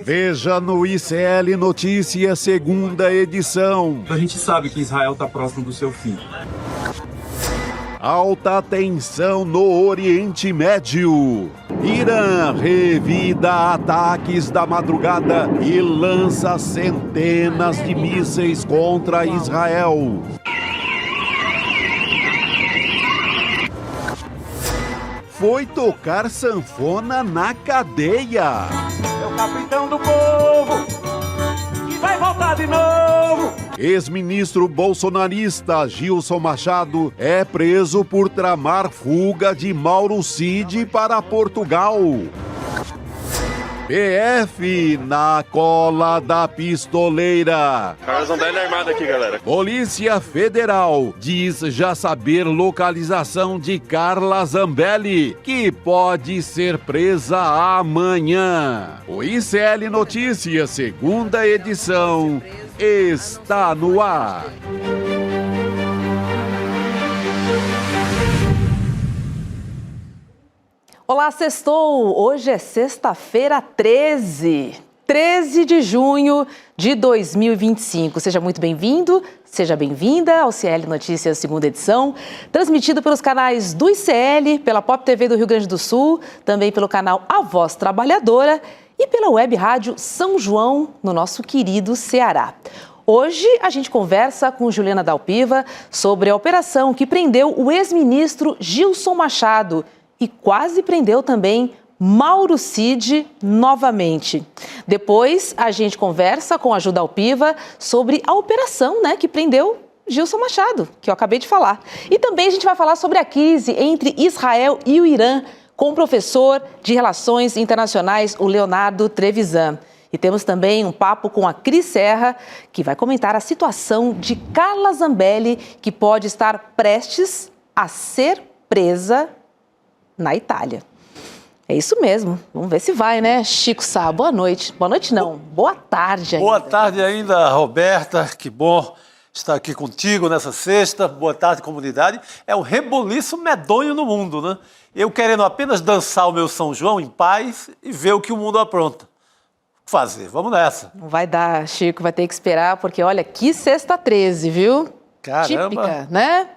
Veja no ICL Notícias, segunda edição. A gente sabe que Israel está próximo do seu fim. Alta tensão no Oriente Médio. Irã revida ataques da madrugada e lança centenas de mísseis contra Israel. Foi tocar sanfona na cadeia. É o capitão do povo que vai voltar de novo. Ex-ministro bolsonarista Gilson Machado é preso por tramar fuga de Mauro Cid para Portugal. PF na cola da pistoleira. Carla Zambelli armado aqui, galera. Polícia Federal diz já saber localização de Carla Zambelli, que pode ser presa amanhã. O ICL Notícias, segunda edição, está no ar. Olá, sextou! Hoje é sexta-feira 13 de junho de 2025. Seja muito bem-vindo, seja bem-vinda ao ICL Notícias, segunda edição, transmitido pelos canais do ICL, pela Pop TV do Rio Grande do Sul, também pelo canal A Voz Trabalhadora e pela web rádio São João, no nosso querido Ceará. Hoje a gente conversa com Juliana Dalpiva sobre a operação que prendeu o ex-ministro Gilson Machado e quase prendeu também Mauro Cid novamente. Depois a gente conversa com a Ju Dalpiva sobre a operação, que prendeu Gilson Machado, que eu acabei de falar. E também a gente vai falar sobre a crise entre Israel e o Irã com o professor de Relações Internacionais, o Leonardo Trevisan. E temos também um papo com a Cris Serra, que vai comentar a situação de Carla Zambelli, que pode estar prestes a ser presa na Itália. É isso mesmo. Vamos ver se vai, né? Chico Sá, boa noite. Boa noite não, boa tarde ainda. Boa tarde ainda, Roberta. Que bom estar aqui contigo nessa sexta. Boa tarde, comunidade. É um reboliço medonho no mundo, né? Eu querendo apenas dançar o meu São João em paz e ver o que o mundo apronta. O que fazer? Vamos nessa. Não vai dar, Chico, vai ter que esperar, porque olha, que sexta 13, viu? Caramba. Típica, né?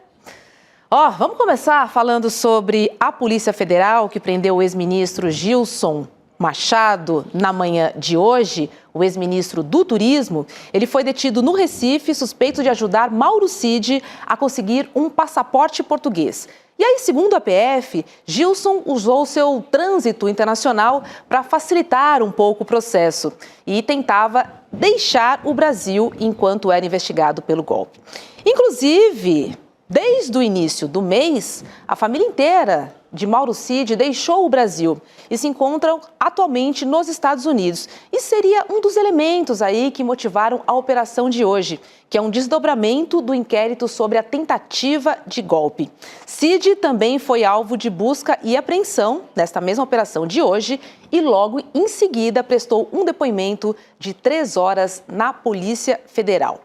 Vamos começar falando sobre a Polícia Federal, que prendeu o ex-ministro Gilson Machado na manhã de hoje, o ex-ministro do Turismo. Ele foi detido no Recife, suspeito de ajudar Mauro Cid a conseguir um passaporte português. E aí, segundo a PF, Gilson usou seu trânsito internacional para facilitar um pouco o processo e tentava deixar o Brasil enquanto era investigado pelo golpe. Inclusive, desde o início do mês, a família inteira de Mauro Cid deixou o Brasil e se encontram atualmente nos Estados Unidos. E seria um dos elementos aí que motivaram a operação de hoje, que é um desdobramento do inquérito sobre a tentativa de golpe. Cid também foi alvo de busca e apreensão nesta mesma operação de hoje e logo em seguida prestou um depoimento de 3 horas na Polícia Federal.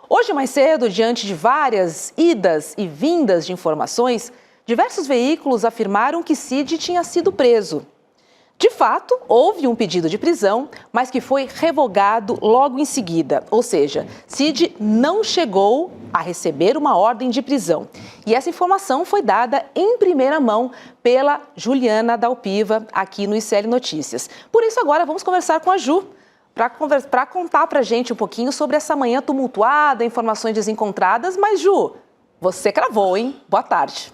Hoje, mais cedo, diante de várias idas e vindas de informações, diversos veículos afirmaram que Cid tinha sido preso. De fato, houve um pedido de prisão, mas que foi revogado logo em seguida. Ou seja, Cid não chegou a receber uma ordem de prisão. E essa informação foi dada em primeira mão pela Juliana Dalpiva, aqui no ICL Notícias. Por isso, agora vamos conversar com a Ju, para contar para a gente um pouquinho sobre essa manhã tumultuada, informações desencontradas. Mas, Ju, você cravou, hein? Boa tarde.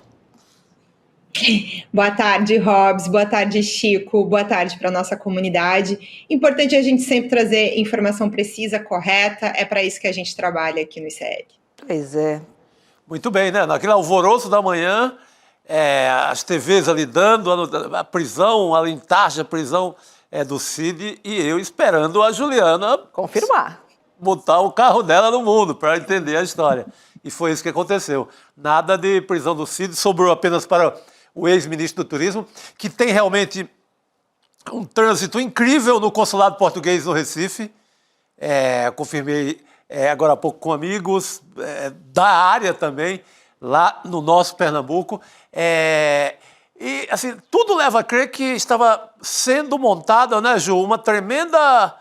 Boa tarde, Robs. Boa tarde, Chico. Boa tarde para a nossa comunidade. Importante a gente sempre trazer informação precisa, correta. É para isso que a gente trabalha aqui no ICL. Pois é. Muito bem, né? Naquele alvoroço da manhã, as TVs ali dando a prisão, a lintagem, a prisão do Cid, e eu esperando a Juliana confirmar, botar o carro dela no mundo para entender a história. E foi isso que aconteceu. Nada de prisão do Cid, sobrou apenas para o ex-ministro do Turismo, que tem realmente um trânsito incrível no consulado português no Recife. Confirmei agora há pouco com amigos da área também, lá no nosso Pernambuco. E, assim, tudo leva a crer que estava sendo montada, né, Ju, uma tremenda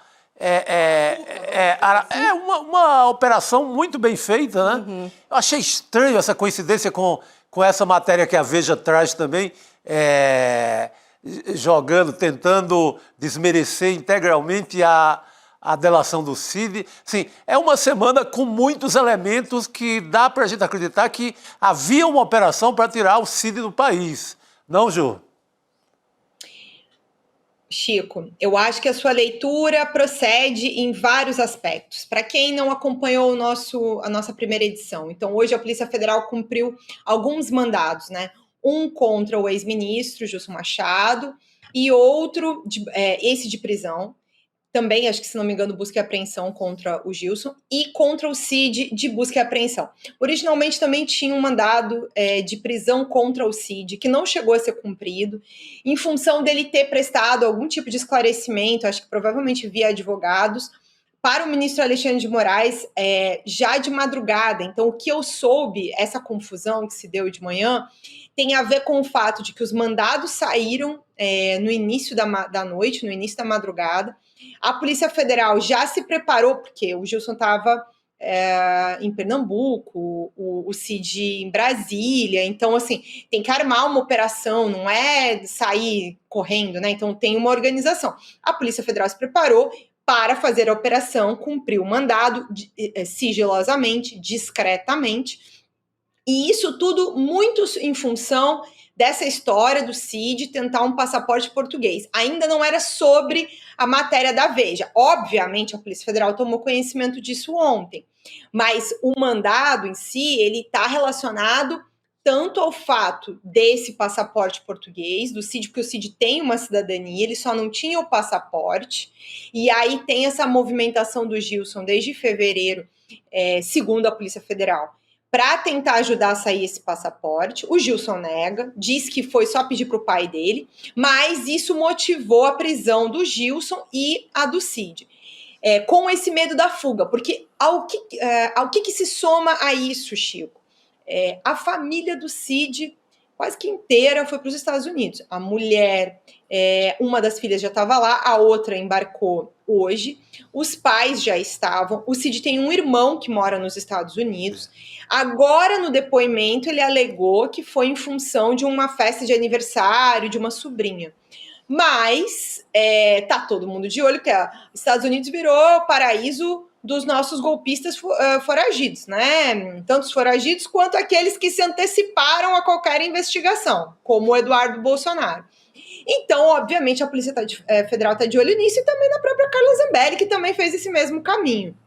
É uma operação muito bem feita, né? Eu achei estranho essa coincidência com essa matéria que a Veja traz também, tentando desmerecer integralmente a delação do Cid. Sim, é uma semana com muitos elementos que dá para a gente acreditar que havia uma operação para tirar o Cid do país. Não, Ju? Chico, eu acho que a sua leitura procede em vários aspectos. Para quem não acompanhou a nossa primeira edição, então hoje a Polícia Federal cumpriu alguns mandados, né? Um contra o ex-ministro Gilson Machado e outro, esse de prisão, também, acho que se não me engano, busca e apreensão contra o Gilson e contra o Cid de busca e apreensão. Originalmente também tinha um mandado de prisão contra o Cid, que não chegou a ser cumprido, em função dele ter prestado algum tipo de esclarecimento, acho que provavelmente via advogados, para o ministro Alexandre de Moraes já de madrugada. Então, o que eu soube, essa confusão que se deu de manhã, tem a ver com o fato de que os mandados saíram no início da noite, no início da madrugada. A Polícia Federal já se preparou, porque o Gilson estava em Pernambuco, o Cid em Brasília, então, assim, tem que armar uma operação, não é sair correndo, né? Então, tem uma organização. A Polícia Federal se preparou para fazer a operação, cumprir o mandado sigilosamente, discretamente, e isso tudo muito em função dessa história do Cid tentar um passaporte português. Ainda não era sobre a matéria da Veja. Obviamente, a Polícia Federal tomou conhecimento disso ontem, mas o mandado em si, ele está relacionado tanto ao fato desse passaporte português, do Cid, porque o Cid tem uma cidadania, ele só não tinha o passaporte, e aí tem essa movimentação do Gilson desde fevereiro, segundo a Polícia Federal, para tentar ajudar a sair esse passaporte. O Gilson nega, diz que foi só pedir para o pai dele, mas isso motivou a prisão do Gilson e a do Cid, com esse medo da fuga, porque ao que se soma a isso, Chico? A família do Cid quase que inteira foi para os Estados Unidos. A mulher, uma das filhas já estava lá, a outra embarcou hoje, os pais já estavam, o Cid tem um irmão que mora nos Estados Unidos. Agora, no depoimento, ele alegou que foi em função de uma festa de aniversário de uma sobrinha. Mas tá todo mundo de olho, que os Estados Unidos virou paraíso dos nossos golpistas foragidos, né? Tanto os foragidos quanto aqueles que se anteciparam a qualquer investigação, como o Eduardo Bolsonaro. Então, obviamente, a Polícia Federal está de olho nisso e também na própria Carla Zambelli, que também fez esse mesmo caminho.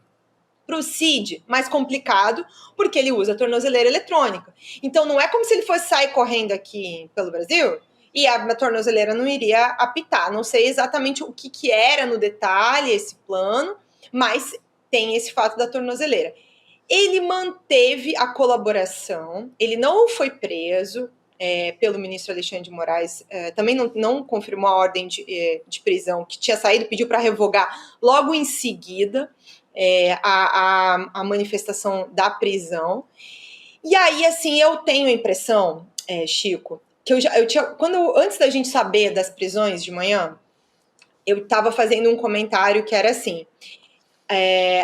Para o Cid, mais complicado, porque ele usa a tornozeleira eletrônica. Então, não é como se ele fosse sair correndo aqui pelo Brasil e a tornozeleira não iria apitar. Não sei exatamente o que era no detalhe esse plano, mas tem esse fato da tornozeleira. Ele manteve a colaboração, ele não foi preso pelo ministro Alexandre de Moraes, também não confirmou a ordem de prisão que tinha saído, pediu para revogar logo em seguida a manifestação da prisão. E aí, assim, eu tenho a impressão, Chico, que antes da gente saber das prisões de manhã, eu estava fazendo um comentário que era assim: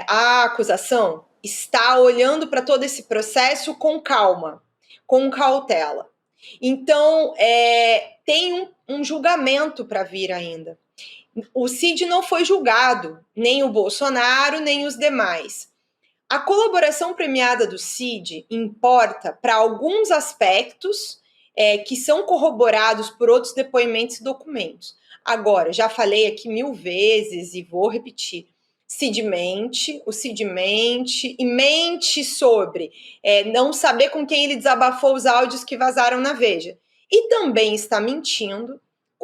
a acusação está olhando para todo esse processo com calma, com cautela. Então, tem um julgamento para vir ainda. O Cid não foi julgado, nem o Bolsonaro, nem os demais. A colaboração premiada do Cid importa para alguns aspectos que são corroborados por outros depoimentos e documentos. Agora, já falei aqui 1000 vezes e vou repetir. O Cid mente e mente sobre não saber com quem ele desabafou os áudios que vazaram na Veja. E também está mentindo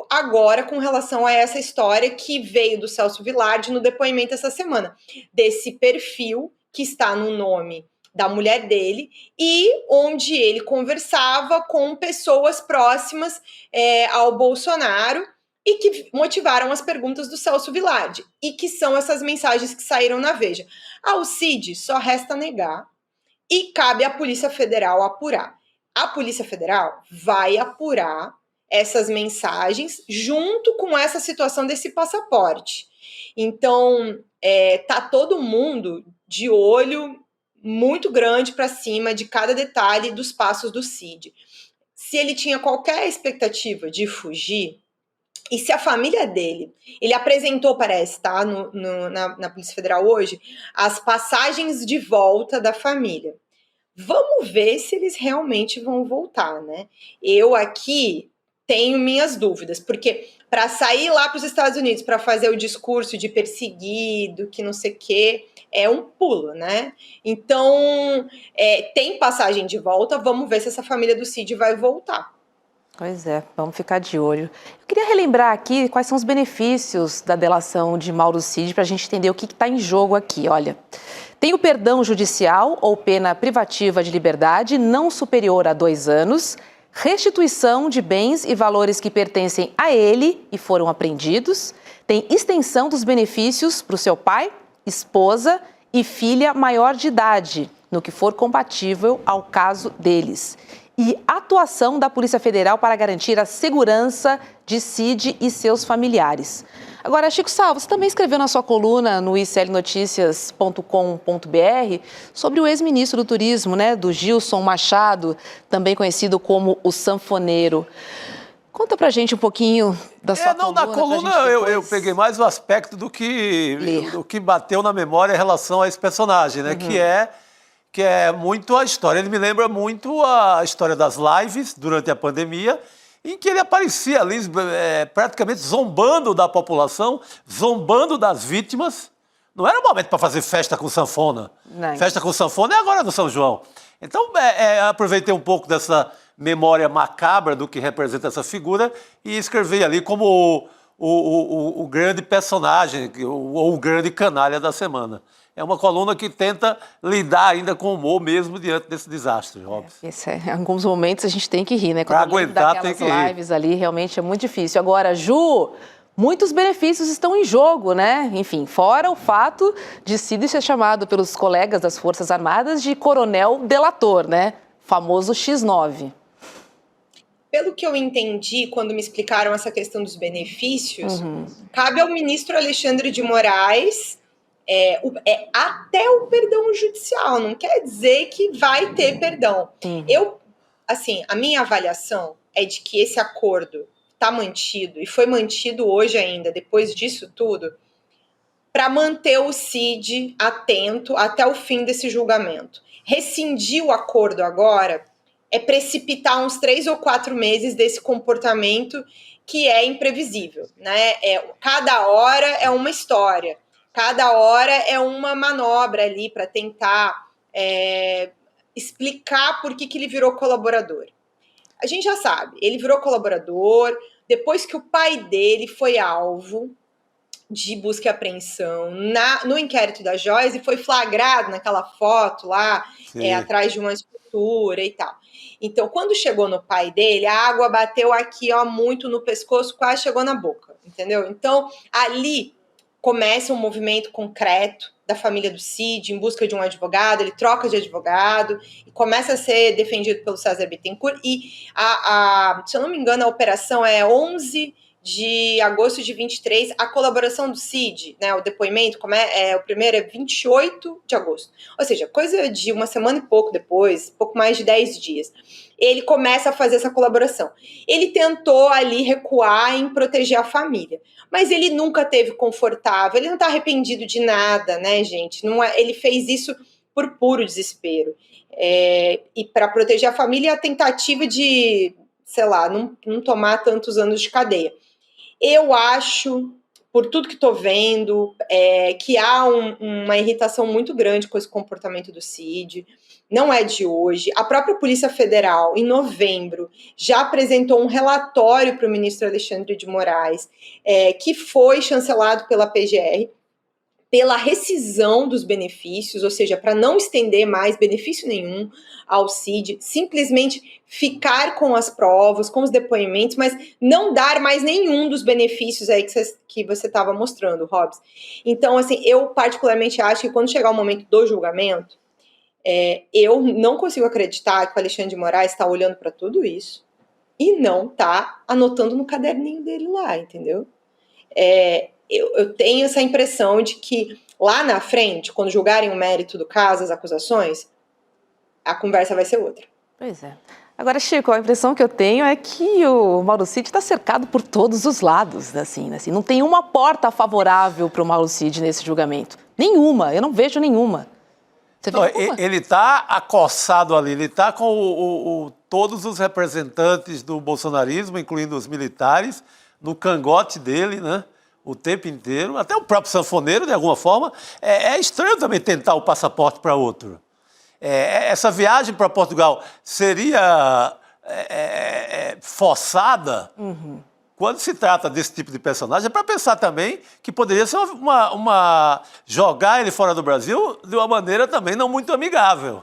agora com relação a essa história que veio do Celso Vilardi no depoimento essa semana, desse perfil que está no nome da mulher dele e onde ele conversava com pessoas próximas ao Bolsonaro e que motivaram as perguntas do Celso Vilardi, e que são essas mensagens que saíram na Veja. Ao Cid só resta negar e cabe à Polícia Federal apurar. A Polícia Federal vai apurar essas mensagens junto com essa situação desse passaporte. Então, tá todo mundo de olho muito grande para cima de cada detalhe dos passos do Cid. Se ele tinha qualquer expectativa de fugir, e se a família dele, ele apresentou, parece, tá, na Polícia Federal hoje, as passagens de volta da família. Vamos ver se eles realmente vão voltar, né? Eu aqui tenho minhas dúvidas, porque para sair lá para os Estados Unidos para fazer o discurso de perseguido, que não sei o quê, é um pulo, né? Então, tem passagem de volta, vamos ver se essa família do Cid vai voltar. Pois é, vamos ficar de olho. Eu queria relembrar aqui quais são os benefícios da delação de Mauro Cid para a gente entender o que está em jogo aqui. Olha, tem o perdão judicial ou pena privativa de liberdade não superior a 2 anos, restituição de bens e valores que pertencem a ele e foram apreendidos, tem extensão dos benefícios para o seu pai, esposa e filha maior de idade, no que for compatível ao caso deles. E atuação da Polícia Federal para garantir a segurança de Cid e seus familiares. Agora, Chico Sá, você também escreveu na sua coluna no iclnoticias.com.br sobre o ex-ministro do Turismo, né, do Gilson Machado, também conhecido como o Sanfoneiro. Conta pra gente um pouquinho da sua coluna. Na coluna eu peguei mais o aspecto do que bateu na memória em relação a esse personagem, né, que é muito a história. Ele me lembra muito a história das lives durante a pandemia, em que ele aparecia ali praticamente zombando da população, zombando das vítimas. Não era um momento para fazer festa com sanfona. Não. Festa com sanfona é agora no São João. Então, aproveitei um pouco dessa memória macabra do que representa essa figura e escrevi ali como o grande personagem, ou o grande canalha da semana. É uma coluna que tenta lidar ainda com o humor mesmo diante desse desastre, Robson. Em alguns momentos a gente tem que rir, né? Para aguentar tem que rir. Lives ali realmente é muito difícil. Agora, Ju, muitos benefícios estão em jogo, né? Enfim, fora o fato de Cid ser chamado pelos colegas das Forças Armadas de coronel delator, né? Famoso X9. Pelo que eu entendi, quando me explicaram essa questão dos benefícios, cabe ao ministro Alexandre de Moraes até o perdão judicial, não quer dizer que vai ter perdão. A minha avaliação é de que esse acordo está mantido, e foi mantido hoje ainda, depois disso tudo, para manter o Cid atento até o fim desse julgamento. Rescindir o acordo agora é precipitar uns 3 ou 4 meses desse comportamento que é imprevisível, né? Cada hora é uma história. Cada hora é uma manobra ali para tentar explicar por que ele virou colaborador. A gente já sabe, ele virou colaborador depois que o pai dele foi alvo de busca e apreensão no inquérito da Joyce e foi flagrado naquela foto lá, atrás de uma escultura e tal. Então, quando chegou no pai dele, a água bateu aqui, muito no pescoço, quase chegou na boca, entendeu? Então, ali começa um movimento concreto da família do Cid em busca de um advogado, ele troca de advogado e começa a ser defendido pelo César Bittencourt e, se eu não me engano, a operação é 11 de agosto de 23, a colaboração do Cid, né, o depoimento, o primeiro é 28 de agosto, ou seja, coisa de uma semana e pouco depois, pouco mais de 10 dias, ele começa a fazer essa colaboração. Ele tentou ali recuar em proteger a família, mas ele nunca teve confortável, ele não está arrependido de nada, né, gente? Ele fez isso por puro desespero. E para proteger a família, a tentativa de, sei lá, não tomar tantos anos de cadeia. Eu acho, por tudo que estou vendo, que há uma irritação muito grande com esse comportamento do Cid. Não é de hoje. A própria Polícia Federal, em novembro, já apresentou um relatório para o ministro Alexandre de Moraes, que foi chancelado pela PGR, pela rescisão dos benefícios, ou seja, para não estender mais benefício nenhum ao Cid, simplesmente ficar com as provas, com os depoimentos, mas não dar mais nenhum dos benefícios aí que você estava mostrando, Robson. Então, assim, eu particularmente acho que quando chegar o momento do julgamento, eu não consigo acreditar que o Alexandre de Moraes está olhando para tudo isso e não está anotando no caderninho dele lá, entendeu? Eu tenho essa impressão de que lá na frente, quando julgarem o mérito do caso, as acusações, a conversa vai ser outra. Pois é. Agora, Chico, a impressão que eu tenho é que o Mauro Cid está cercado por todos os lados, assim, não tem uma porta favorável para o Mauro Cid nesse julgamento. Nenhuma, eu não vejo nenhuma. Você vê alguma? Ele está acossado ali, ele está com todos os representantes do bolsonarismo, incluindo os militares, no cangote dele, né? O tempo inteiro, até o próprio sanfoneiro, de alguma forma. É estranho também tentar o passaporte para outro. Essa viagem para Portugal seria forçada quando se trata desse tipo de personagem. É para pensar também que poderia ser jogar ele fora do Brasil de uma maneira também não muito amigável.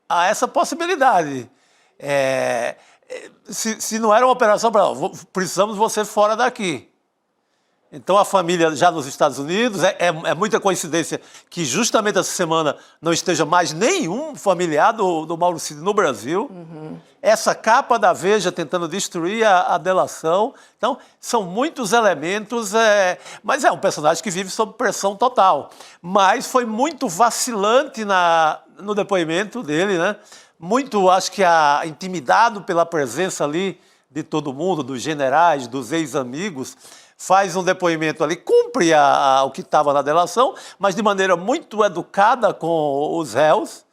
Há essa possibilidade. Se não era uma operação para precisamos você fora daqui. Então a família já nos Estados Unidos, é muita coincidência que justamente essa semana não esteja mais nenhum familiar do Mauro Cid no Brasil. Essa capa da Veja tentando destruir a delação. Então são muitos elementos, mas é um personagem que vive sob pressão total. Mas foi muito vacilante no depoimento dele, né? Muito, acho que intimidado pela presença ali de todo mundo, dos generais, dos ex-amigos, faz um depoimento ali, cumpre o que estava na delação, mas de maneira muito educada com os réus,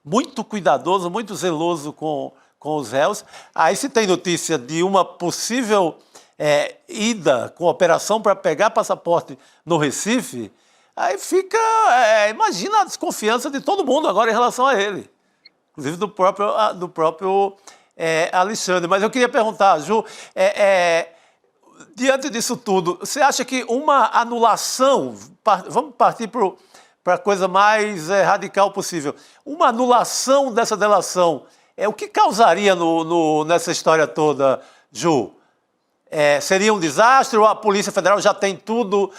muito cuidadoso, muito zeloso com os réus. Aí se tem notícia de uma possível ida com operação para pegar passaporte no Recife, aí fica, imagina a desconfiança de todo mundo agora em relação a ele, inclusive do próprio Alexandre. Mas eu queria perguntar, Ju, diante disso tudo, você acha que uma anulação, vamos partir para a coisa mais radical possível, uma anulação dessa delação, o que causaria nessa história toda, Ju? Seria um desastre ou a Polícia Federal já tem tudo,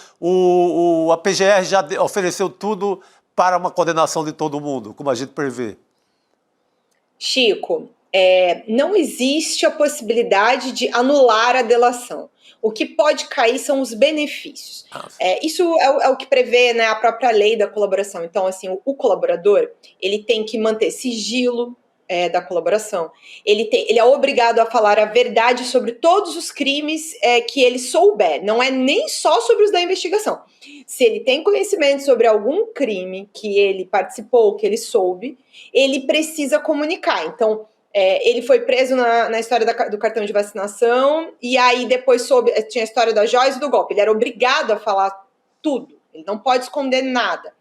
a PGR já ofereceu tudo para uma condenação de todo mundo, como a gente prevê? Chico, não existe a possibilidade de anular a delação. O que pode cair são os benefícios. Isso é o que prevê, né, a própria lei da colaboração. Então, assim, o colaborador, ele tem que manter sigilo da colaboração. Ele é obrigado a falar a verdade sobre todos os crimes que ele souber. Não é nem só sobre os da investigação. Se ele tem conhecimento sobre algum crime que ele participou, que ele soube, ele precisa comunicar. Então, ele foi preso na história do cartão de vacinação, e aí depois tinha a história da Joyce e do golpe. Ele era obrigado a falar tudo, ele não pode esconder nada.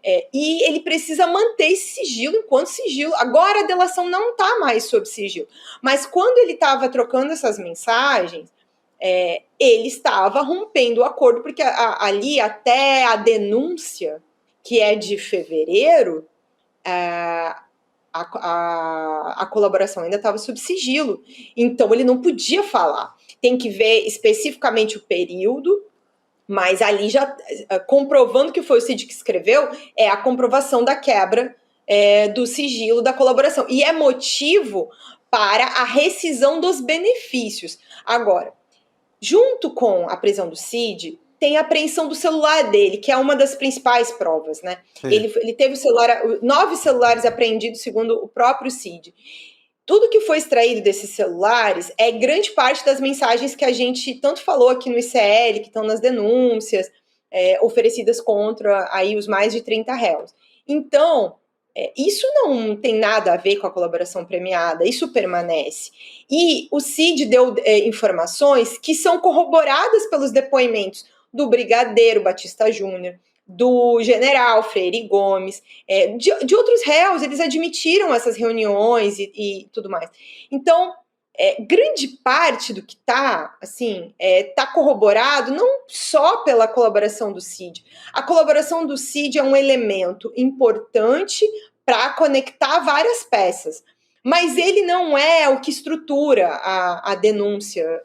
E ele precisa manter esse sigilo enquanto sigilo. Agora a delação não está mais sob sigilo. Mas quando ele estava trocando essas mensagens, ele estava rompendo o acordo, porque ali até a denúncia, que é de fevereiro, a colaboração ainda estava sob sigilo, então ele não podia falar. Tem que ver especificamente o período, mas ali já, comprovando que foi o Cid que escreveu, é a comprovação da quebra do sigilo da colaboração. E é motivo para a rescisão dos benefícios. Agora, junto com a prisão do Cid, tem a apreensão do celular dele, que é uma das principais provas, né? Ele teve 9 celulares apreendidos, segundo o próprio Cid. Tudo que foi extraído desses celulares é grande parte das mensagens que a gente tanto falou aqui no ICL, que estão nas denúncias oferecidas contra aí os mais de 30 réus. Então, isso não tem nada a ver com a colaboração premiada, isso permanece. E o Cid deu informações que são corroboradas pelos depoimentos do Brigadeiro Batista Júnior, do general Freire Gomes, de outros réus. Eles admitiram essas reuniões e tudo mais. Então, grande parte do que está tá corroborado não só pela colaboração do Cid. A colaboração do Cid é um elemento importante para conectar várias peças, mas ele não é o que estrutura a denúncia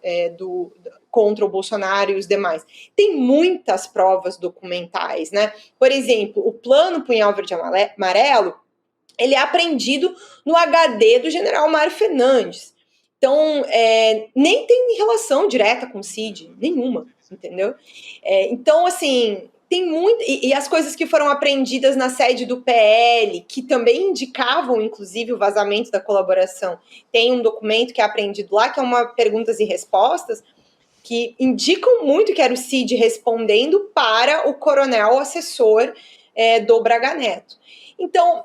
contra o Bolsonaro e os demais. Tem muitas provas documentais, né? Por exemplo, o plano Punhal Verde Amarelo, ele é apreendido no HD do general Mário Fernandes. Então, nem tem relação direta com o Cid, nenhuma, entendeu? Então, assim, tem muito. E as coisas que foram apreendidas na sede do PL, que também indicavam, inclusive, o vazamento da colaboração. Tem um documento que é apreendido lá, que é uma perguntas e respostas, que indicam muito que era o Cid respondendo para o coronel assessor do Braga Neto. Então,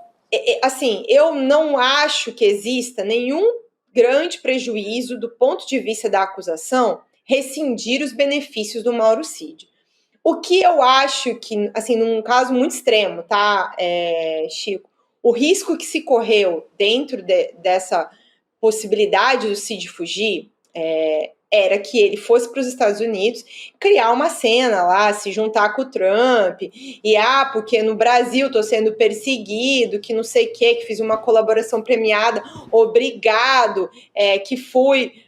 assim, eu não acho que exista nenhum grande prejuízo do ponto de vista da acusação rescindir os benefícios do Mauro Cid. O que eu acho que, assim, num caso muito extremo, tá, Chico, o risco que se correu dentro dessa possibilidade do Cid fugir era que ele fosse para os Estados Unidos criar uma cena lá, se juntar com o Trump, e porque no Brasil estou sendo perseguido, que não sei o que fiz uma colaboração premiada, obrigado, que fui...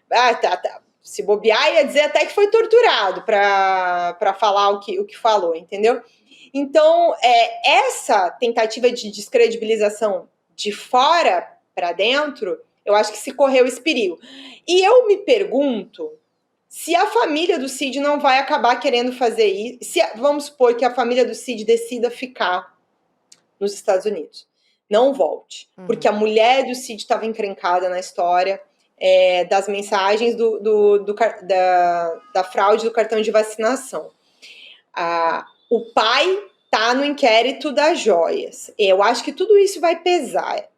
Se bobear, ia dizer até que foi torturado para falar o que falou, entendeu? Então, essa tentativa de descredibilização de fora para dentro, eu acho que se correu esse perigo. E eu me pergunto se a família do Cid não vai acabar querendo fazer isso. Vamos supor que a família do Cid decida ficar nos Estados Unidos. Não volte. Porque a mulher do Cid estava encrencada na história das mensagens da fraude do cartão de vacinação. O pai está no inquérito das joias. Eu acho que tudo isso vai pesar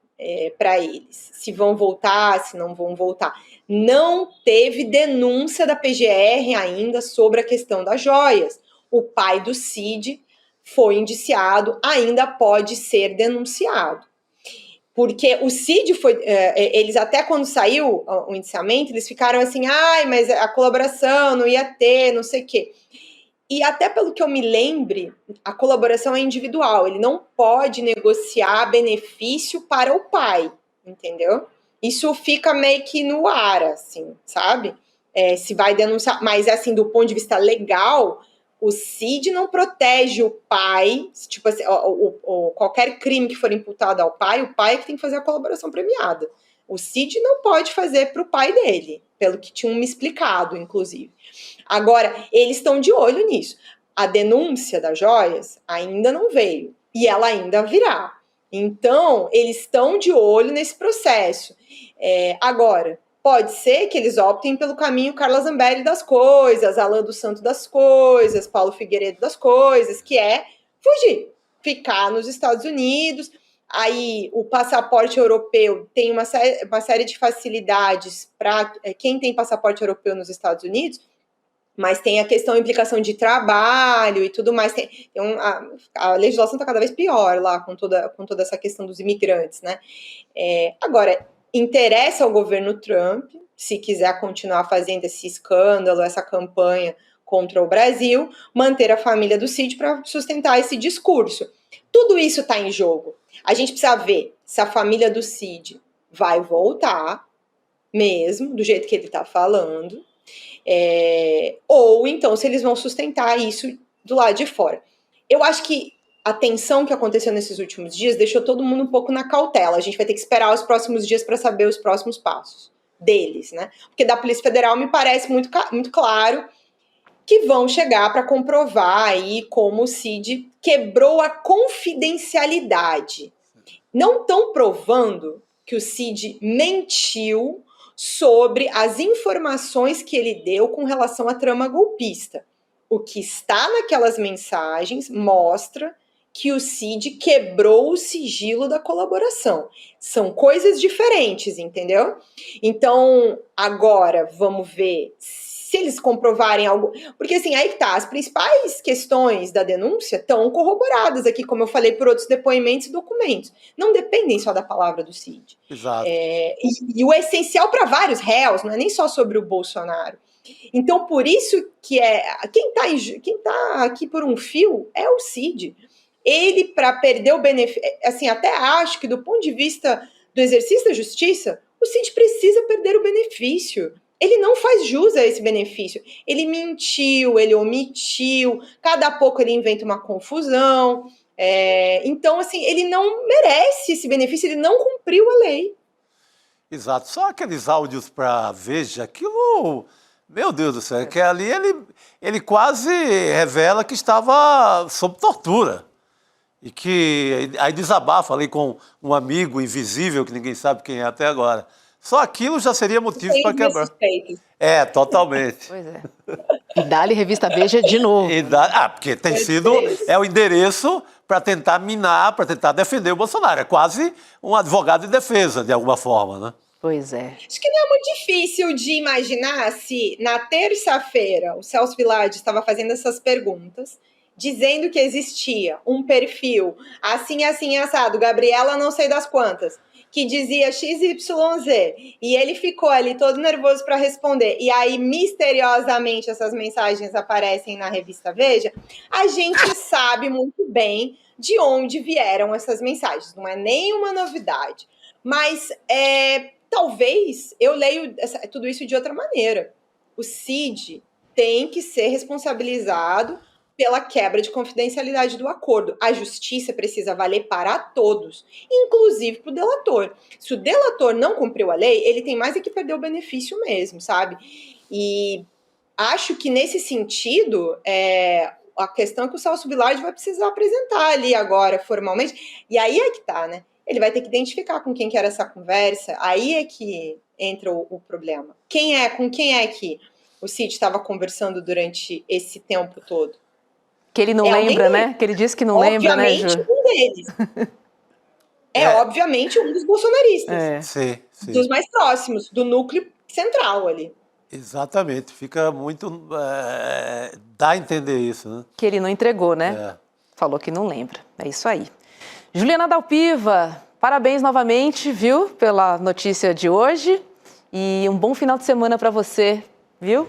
para eles. Se vão voltar, se não vão voltar. Não teve denúncia da PGR ainda sobre a questão das joias. O pai do Cid foi indiciado, ainda pode ser denunciado. Porque o Cid foi... eles até quando saiu o indiciamento, eles ficaram assim, mas a colaboração não ia ter, não sei o quê. E até pelo que eu me lembre, a colaboração é individual. Ele não pode negociar benefício para o pai, entendeu? Isso fica meio que no ar, assim, sabe? Se vai denunciar. Mas, assim, do ponto de vista legal, o Cid não protege o pai. Tipo assim, qualquer crime que for imputado ao pai, o pai é que tem que fazer a colaboração premiada. O Cid não pode fazer para o pai dele, pelo que tinham me explicado, inclusive. Agora, eles estão de olho nisso. A denúncia das joias ainda não veio. E ela ainda virá. Então, eles estão de olho nesse processo. Agora, pode ser que eles optem pelo caminho Carla Zambelli das coisas, Alan dos Santos das coisas, Paulo Figueiredo das coisas, que é fugir, ficar nos Estados Unidos. Aí o passaporte europeu tem uma série de facilidades para quem tem passaporte europeu nos Estados Unidos, mas tem a questão da implicação de trabalho e tudo mais. A legislação está cada vez pior lá com toda essa questão dos imigrantes, né? Agora, interessa ao governo Trump, se quiser continuar fazendo esse escândalo, essa campanha contra o Brasil, manter a família do Cid para sustentar esse discurso. Tudo isso está em jogo. A gente precisa ver se a família do Cid vai voltar, mesmo, do jeito que ele está falando, ou então se eles vão sustentar isso do lado de fora. Eu acho que a tensão que aconteceu nesses últimos dias deixou todo mundo um pouco na cautela. A gente vai ter que esperar os próximos dias para saber os próximos passos deles, né? Porque da Polícia Federal me parece muito claro que vão chegar para comprovar aí como o Cid quebrou a confidencialidade. Não estão provando que o Cid mentiu sobre as informações que ele deu com relação à trama golpista. O que está naquelas mensagens mostra que o Cid quebrou o sigilo da colaboração. São coisas diferentes, entendeu? Então, agora, vamos ver se eles comprovarem algo... Porque, assim, aí que tá, as principais questões da denúncia estão corroboradas aqui, como eu falei, por outros depoimentos e documentos. Não dependem só da palavra do Cid. Exato. E o essencial para vários réus, não é nem só sobre o Bolsonaro. Então, por isso que quem tá aqui por um fio é o Cid. Ele, para perder o benefício... Assim, até acho que do ponto de vista do exercício da justiça, o Cid precisa perder o benefício. Ele não faz jus a esse benefício. Ele mentiu, ele omitiu, cada pouco ele inventa uma confusão. Então, assim, ele não merece esse benefício, ele não cumpriu a lei. Exato. Só aqueles áudios para Veja, aquilo Meu Deus do céu, que ali ele quase revela que estava sob tortura. E que aí desabafa ali com um amigo invisível, que ninguém sabe quem é até agora. Só aquilo já seria motivo para quebrar. Totalmente. Pois é. E dá-lhe Revista Veja de novo. Porque tem sido, o endereço para tentar minar, para tentar defender o Bolsonaro. É quase um advogado de defesa, de alguma forma, né? Pois é. Acho que não é muito difícil de imaginar se na terça-feira o Celso Villardi estava fazendo essas perguntas, dizendo que existia um perfil assim, assado, Gabriela não sei das quantas, que dizia XYZ, e ele ficou ali todo nervoso para responder, e aí misteriosamente essas mensagens aparecem na revista Veja, a gente sabe muito bem de onde vieram essas mensagens, não é nenhuma novidade, mas talvez eu leio tudo isso de outra maneira. O Cid tem que ser responsabilizado pela quebra de confidencialidade do acordo. A justiça precisa valer para todos, inclusive para o delator. Se o delator não cumpriu a lei, ele tem mais é que perder o benefício mesmo, sabe? E acho que nesse sentido, a questão é que o Celso Villardi vai precisar apresentar ali agora, formalmente, e aí é que tá, né? Ele vai ter que identificar com quem que era essa conversa, aí é que entra o problema. Com quem é que o Cid estava conversando durante esse tempo todo? Que ele não lembra, né? Que ele disse que não lembra, né, Ju? Obviamente um deles. Obviamente um dos bolsonaristas. Sim. Dos mais próximos, do núcleo central ali. Exatamente. Fica muito... dá a entender isso, né? Que ele não entregou, né? Falou que não lembra. É isso aí. Juliana Dalpiva, parabéns novamente, viu, pela notícia de hoje. E um bom final de semana para você, viu?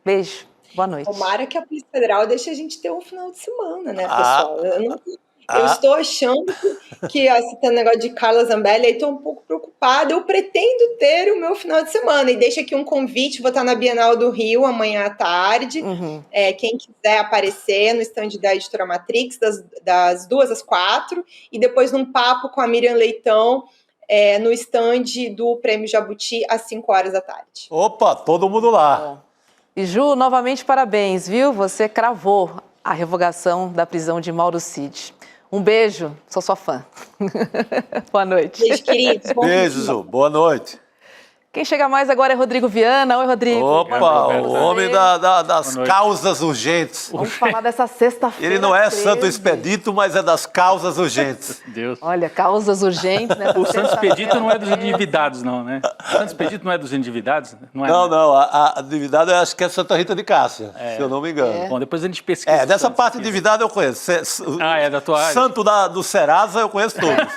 Beijo. Boa noite. Tomara que a Polícia Federal deixe a gente ter um final de semana, né, pessoal? Eu estou achando que citando o negócio de Carla Zambelli, aí estou um pouco preocupada. Eu pretendo ter o meu final de semana. E deixa aqui um convite, vou estar na Bienal do Rio amanhã à tarde. Quem quiser aparecer no stand da Editora Matrix, das 2 às 4. E depois num papo com a Miriam Leitão, no stand do Prêmio Jabuti, às 5 horas da tarde. Opa, todo mundo lá. Bom. E Ju, novamente parabéns, viu? Você cravou a revogação da prisão de Mauro Cid. Um beijo, sou sua fã. Boa noite. Beijo, queridos. Beijo, Ju. Boa noite. Quem chega mais agora é Rodrigo Viana. Oi, Rodrigo. Opa, o homem das causas urgentes. Vamos falar dessa sexta-feira. Ele não é Santo Expedito, mas é das causas urgentes. Deus. Olha, causas urgentes. O Santo Expedito não é dos endividados, não, né? O Santo Expedito não é dos endividados? Não. A endividada eu acho que é Santa Rita de Cássia, se eu não me engano. Bom, depois a gente pesquisa. Dessa parte endividada eu conheço. É da tua área. Santo do Serasa eu conheço todos.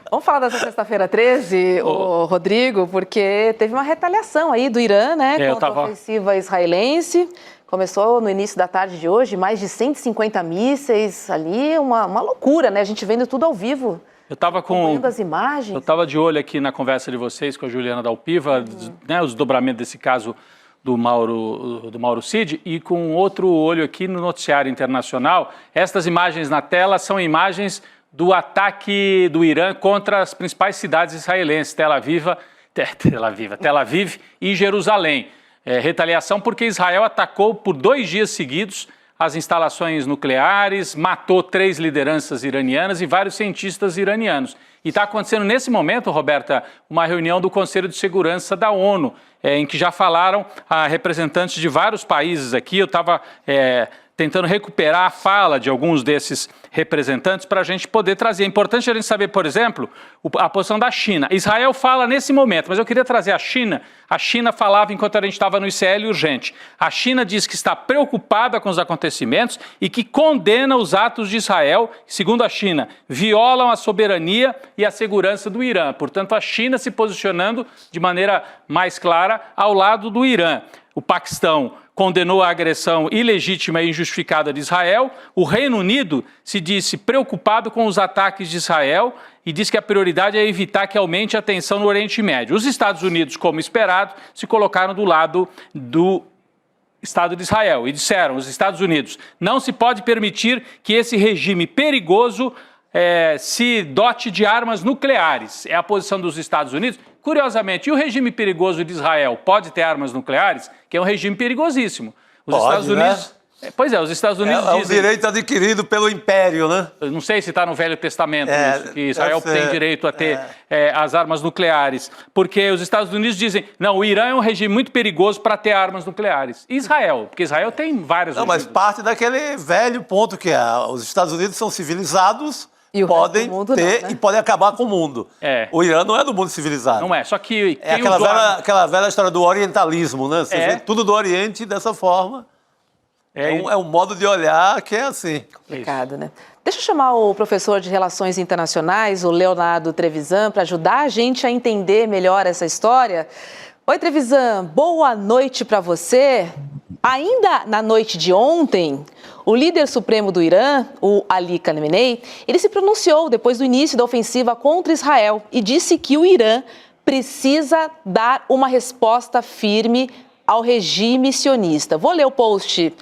Vamos falar dessa sexta-feira 13, o Rodrigo, porque teve uma retaliação aí do Irã, né, contra a ofensiva israelense. Começou no início da tarde de hoje, mais de 150 mísseis ali, uma loucura, né? A gente vendo tudo ao vivo. Eu estava acompanhando as imagens. Eu estava de olho aqui na conversa de vocês com a Juliana Dalpiva, né, os desdobramentos desse caso do Mauro Cid, e com outro olho aqui no noticiário internacional. Estas imagens na tela são imagens do ataque do Irã contra as principais cidades israelenses, Tel Aviv e Jerusalém. Retaliação porque Israel atacou por 2 dias seguidos as instalações nucleares, matou 3 lideranças iranianas e vários cientistas iranianos. E está acontecendo nesse momento, Roberta, uma reunião do Conselho de Segurança da ONU, em que já falaram representantes de vários países aqui. Eu estava tentando recuperar a fala de alguns desses representantes para a gente poder trazer. É importante a gente saber, por exemplo, a posição da China. Israel fala nesse momento, mas eu queria trazer a China. A China falava enquanto a gente estava no ICL urgente. A China diz que está preocupada com os acontecimentos e que condena os atos de Israel, que, segundo a China, violam a soberania e a segurança do Irã. Portanto, a China se posicionando de maneira mais clara ao lado do Irã. O Paquistão condenou a agressão ilegítima e injustificada de Israel. O Reino Unido se disse preocupado com os ataques de Israel e diz que a prioridade é evitar que aumente a tensão no Oriente Médio. Os Estados Unidos, como esperado, se colocaram do lado do Estado de Israel e disseram, os Estados Unidos, não se pode permitir que esse regime perigoso se dote de armas nucleares. É a posição dos Estados Unidos, Curiosamente, e o regime perigoso de Israel pode ter armas nucleares? Que é um regime perigosíssimo. Os Pode, Estados Unidos... né? Pois é, os Estados Unidos É um dizem... direito adquirido pelo Império, né? Eu não sei se está no Velho Testamento isso, que Israel deve ser. tem direito a ter as armas nucleares. Porque os Estados Unidos dizem, não, o Irã é um regime muito perigoso para ter armas nucleares. E Israel, porque Israel tem várias... Não, mas parte daquele velho ponto que os Estados Unidos são civilizados, E o podem resto do mundo ter não, né? e podem acabar com o mundo. É. O Irã não é do mundo civilizado. Não é, só que... É quem usou armas- aquela velha história do orientalismo, né? Você vê tudo do Oriente dessa forma. É um modo de olhar que é assim. Complicado, né? Deixa eu chamar o professor de Relações Internacionais, o Leonardo Trevisan, para ajudar a gente a entender melhor essa história. Oi, Trevisan, boa noite para você. Ainda na noite de ontem, o líder supremo do Irã, o Ali Khamenei, ele se pronunciou depois do início da ofensiva contra Israel e disse que o Irã precisa dar uma resposta firme ao regime sionista. Vou ler o post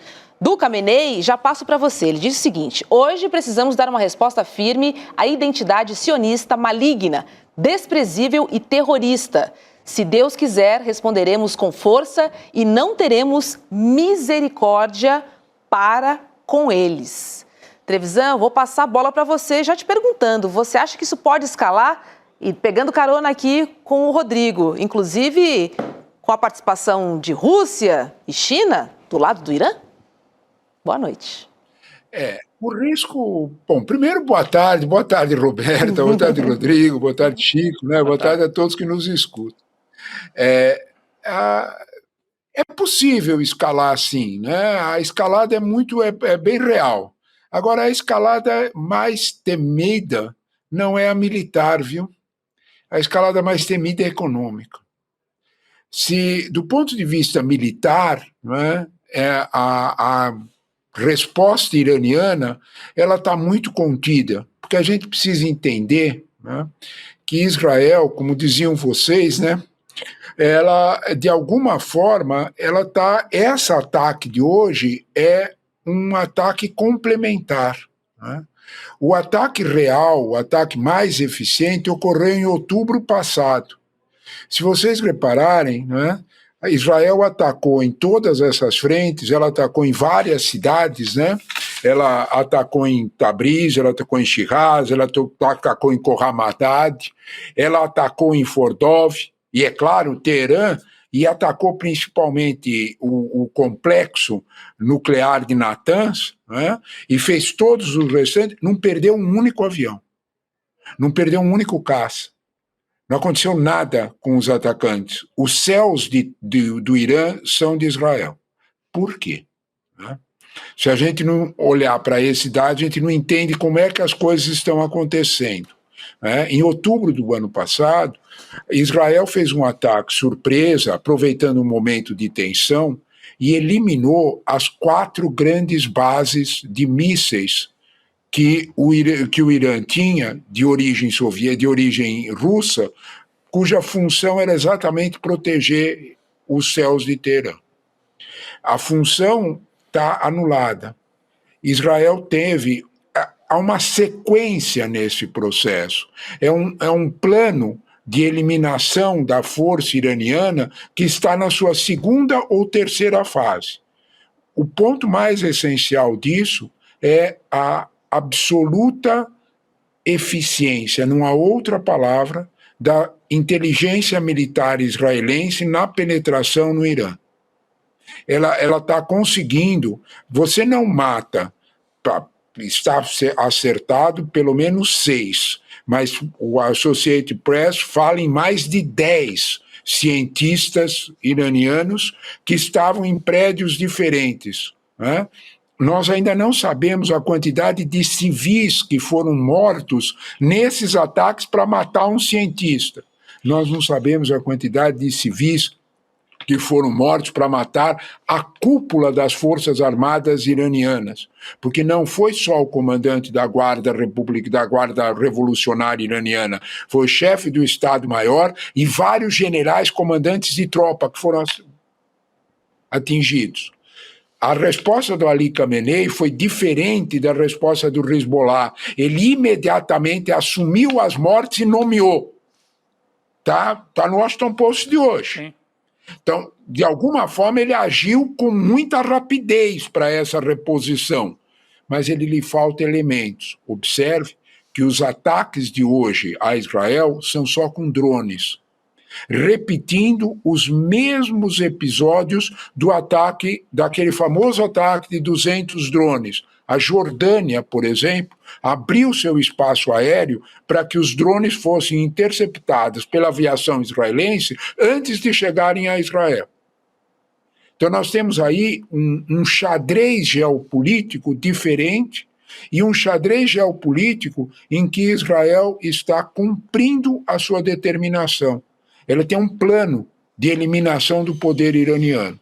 do Khamenei, já passo para você. Ele diz o seguinte: hoje precisamos dar uma resposta firme à identidade sionista maligna, desprezível e terrorista. Se Deus quiser, responderemos com força e não teremos misericórdia para com eles. Trevisan, vou passar a bola para você, já te perguntando, você acha que isso pode escalar? E pegando carona aqui com o Rodrigo, inclusive com a participação de Rússia e China do lado do Irã? Boa noite. O risco... Bom, primeiro, boa tarde, Roberta, boa tarde, Rodrigo, boa tarde, Chico, né? Boa tarde a todos que nos escutam. É possível escalar assim, né? A escalada é bem real. Agora, a escalada mais temida não é a militar, viu? A escalada mais temida é a econômica. Se, do ponto de vista militar, né, a resposta iraniana ela está muito contida, porque a gente precisa entender, né, que Israel, como diziam vocês, né, ela, de alguma forma, esse ataque de hoje é um ataque complementar, né? O ataque real, o ataque mais eficiente, ocorreu em outubro passado. Se vocês repararem, né, Israel atacou em todas essas frentes, ela atacou em várias cidades, né? Ela atacou em Tabriz, ela atacou em Shiraz, ela atacou em Khorramabad, ela atacou em Fordov, e é claro, Teherã, e atacou principalmente o complexo nuclear de Natanz, né? E fez todos os restantes, não perdeu um único avião, não perdeu um único caça. Não aconteceu nada com os atacantes. Os céus do Irã são de Israel. Por quê? Né? Se a gente não olhar para esse dado, a gente não entende como é que as coisas estão acontecendo. Né? Em outubro do ano passado, Israel fez um ataque surpresa, aproveitando um momento de tensão, e eliminou as 4 grandes bases de mísseis que o Irã tinha de origem soviética, de origem russa, cuja função era exatamente proteger os céus de Teherã. A função está anulada. Israel há uma sequência nesse processo. É um plano de eliminação da força iraniana que está na sua 2ª ou 3ª fase. O ponto mais essencial disso é a absoluta eficiência, não há outra palavra, da inteligência militar israelense na penetração no Irã. Ela está conseguindo, você não mata, está acertado pelo menos 6, mas o Associated Press fala em mais de 10 cientistas iranianos que estavam em prédios diferentes, né? Nós ainda não sabemos a quantidade de civis que foram mortos nesses ataques para matar um cientista. Nós não sabemos a quantidade de civis que foram mortos para matar a cúpula das Forças Armadas iranianas, porque não foi só o comandante da Guarda Revolucionária Iraniana, foi o chefe do Estado-Maior e vários generais comandantes de tropa que foram atingidos. A resposta do Ali Khamenei foi diferente da resposta do Hezbollah. Ele imediatamente assumiu as mortes e nomeou. Tá no Washington Post de hoje. Sim. Então, de alguma forma, ele agiu com muita rapidez para essa reposição, mas ele lhe falta elementos. Observe que os ataques de hoje a Israel são só com drones, repetindo os mesmos episódios do ataque, daquele famoso ataque de 200 drones. A Jordânia, por exemplo, abriu seu espaço aéreo para que os drones fossem interceptados pela aviação israelense antes de chegarem a Israel. Então nós temos aí um xadrez geopolítico diferente e um xadrez geopolítico em que Israel está cumprindo a sua determinação. Ela tem um plano de eliminação do poder iraniano.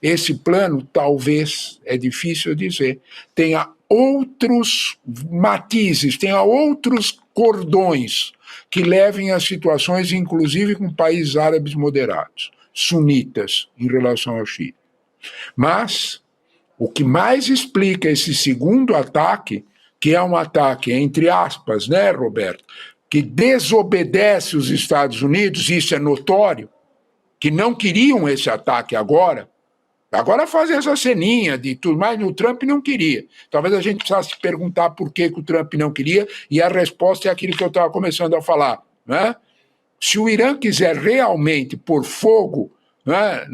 Esse plano, talvez, é difícil dizer, tenha outros matizes, tenha outros cordões que levem a situações, inclusive com países árabes moderados, sunitas, em relação ao Chile. Mas o que mais explica esse segundo ataque, que é um ataque, entre aspas, né, Roberto, que desobedece os Estados Unidos, isso é notório, que não queriam esse ataque agora fazem essa ceninha de tudo, mas o Trump não queria. Talvez a gente precisasse perguntar por que o Trump não queria, e a resposta é aquilo que eu estava começando a falar, né? Se o Irã quiser realmente pôr fogo, né,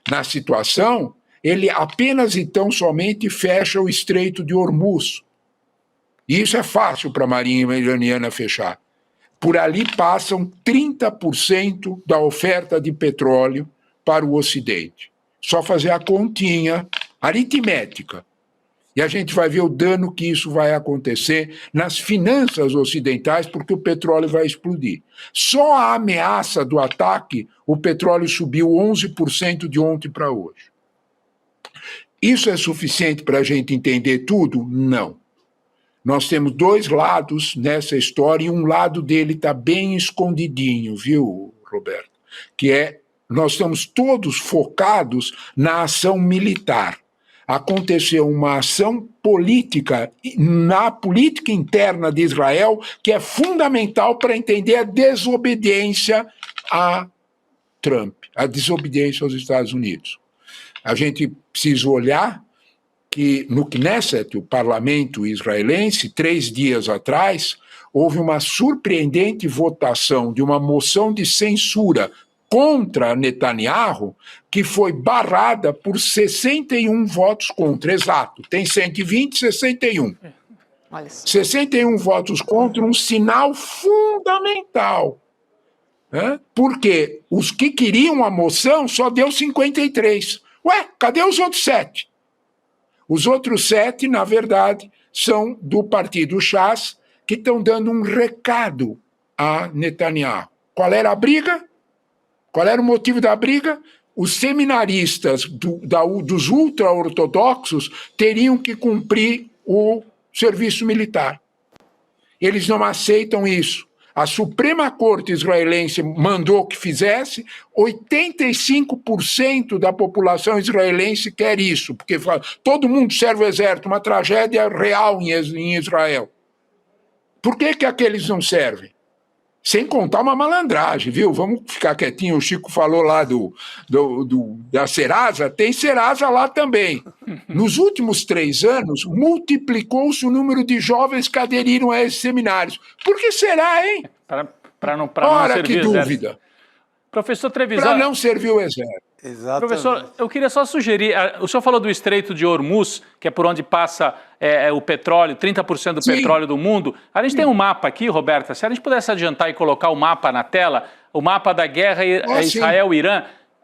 na situação, ele apenas e tão somente fecha o Estreito de Hormuz. E isso é fácil para a Marinha iraniana fechar. Por ali passam 30% da oferta de petróleo para o Ocidente. Só fazer a continha aritmética. E a gente vai ver o dano que isso vai acontecer nas finanças ocidentais, porque o petróleo vai explodir. Só a ameaça do ataque, o petróleo subiu 11% de ontem para hoje. Isso é suficiente para a gente entender tudo? Não. Nós temos dois lados nessa história, e um lado dele está bem escondidinho, viu, Roberto? Que é, nós estamos todos focados na ação militar. Aconteceu uma ação política, na política interna de Israel, que é fundamental para entender a desobediência a Trump, a desobediência aos Estados Unidos. A gente precisa olhar que no Knesset, o parlamento israelense, 3 dias atrás, houve uma surpreendente votação de uma moção de censura contra Netanyahu, que foi barrada por 61 votos contra, exato, tem 120, 61. Olha só. 61 votos contra, um sinal fundamental. Né? Porque os que queriam a moção só deu 53. Ué, cadê os outros 7? Os outros 7, na verdade, são do partido Shas, que estão dando um recado a Netanyahu. Qual era a briga? Qual era o motivo da briga? Os seminaristas dos ultra-ortodoxos teriam que cumprir o serviço militar. Eles não aceitam isso. A Suprema Corte israelense mandou que fizesse, 85% da população israelense quer isso, porque todo mundo serve o exército, uma tragédia real em Israel. Por que aqueles não servem? Sem contar uma malandragem, viu? Vamos ficar quietinho, o Chico falou lá da Serasa, tem Serasa lá também. Nos últimos 3 anos, multiplicou-se o número de jovens que aderiram a esses seminários. Por que será, hein? Para não Ora, servir que o dúvida. exército. Professor Trevisan... Para não servir o exército. Exatamente. Professor, eu queria só sugerir, o senhor falou do Estreito de Hormuz, que é por onde passa o petróleo, 30% do Sim. petróleo do mundo. A gente tem um mapa aqui, Roberta, se a gente pudesse adiantar e colocar o mapa na tela, o mapa da guerra Israel-Irã.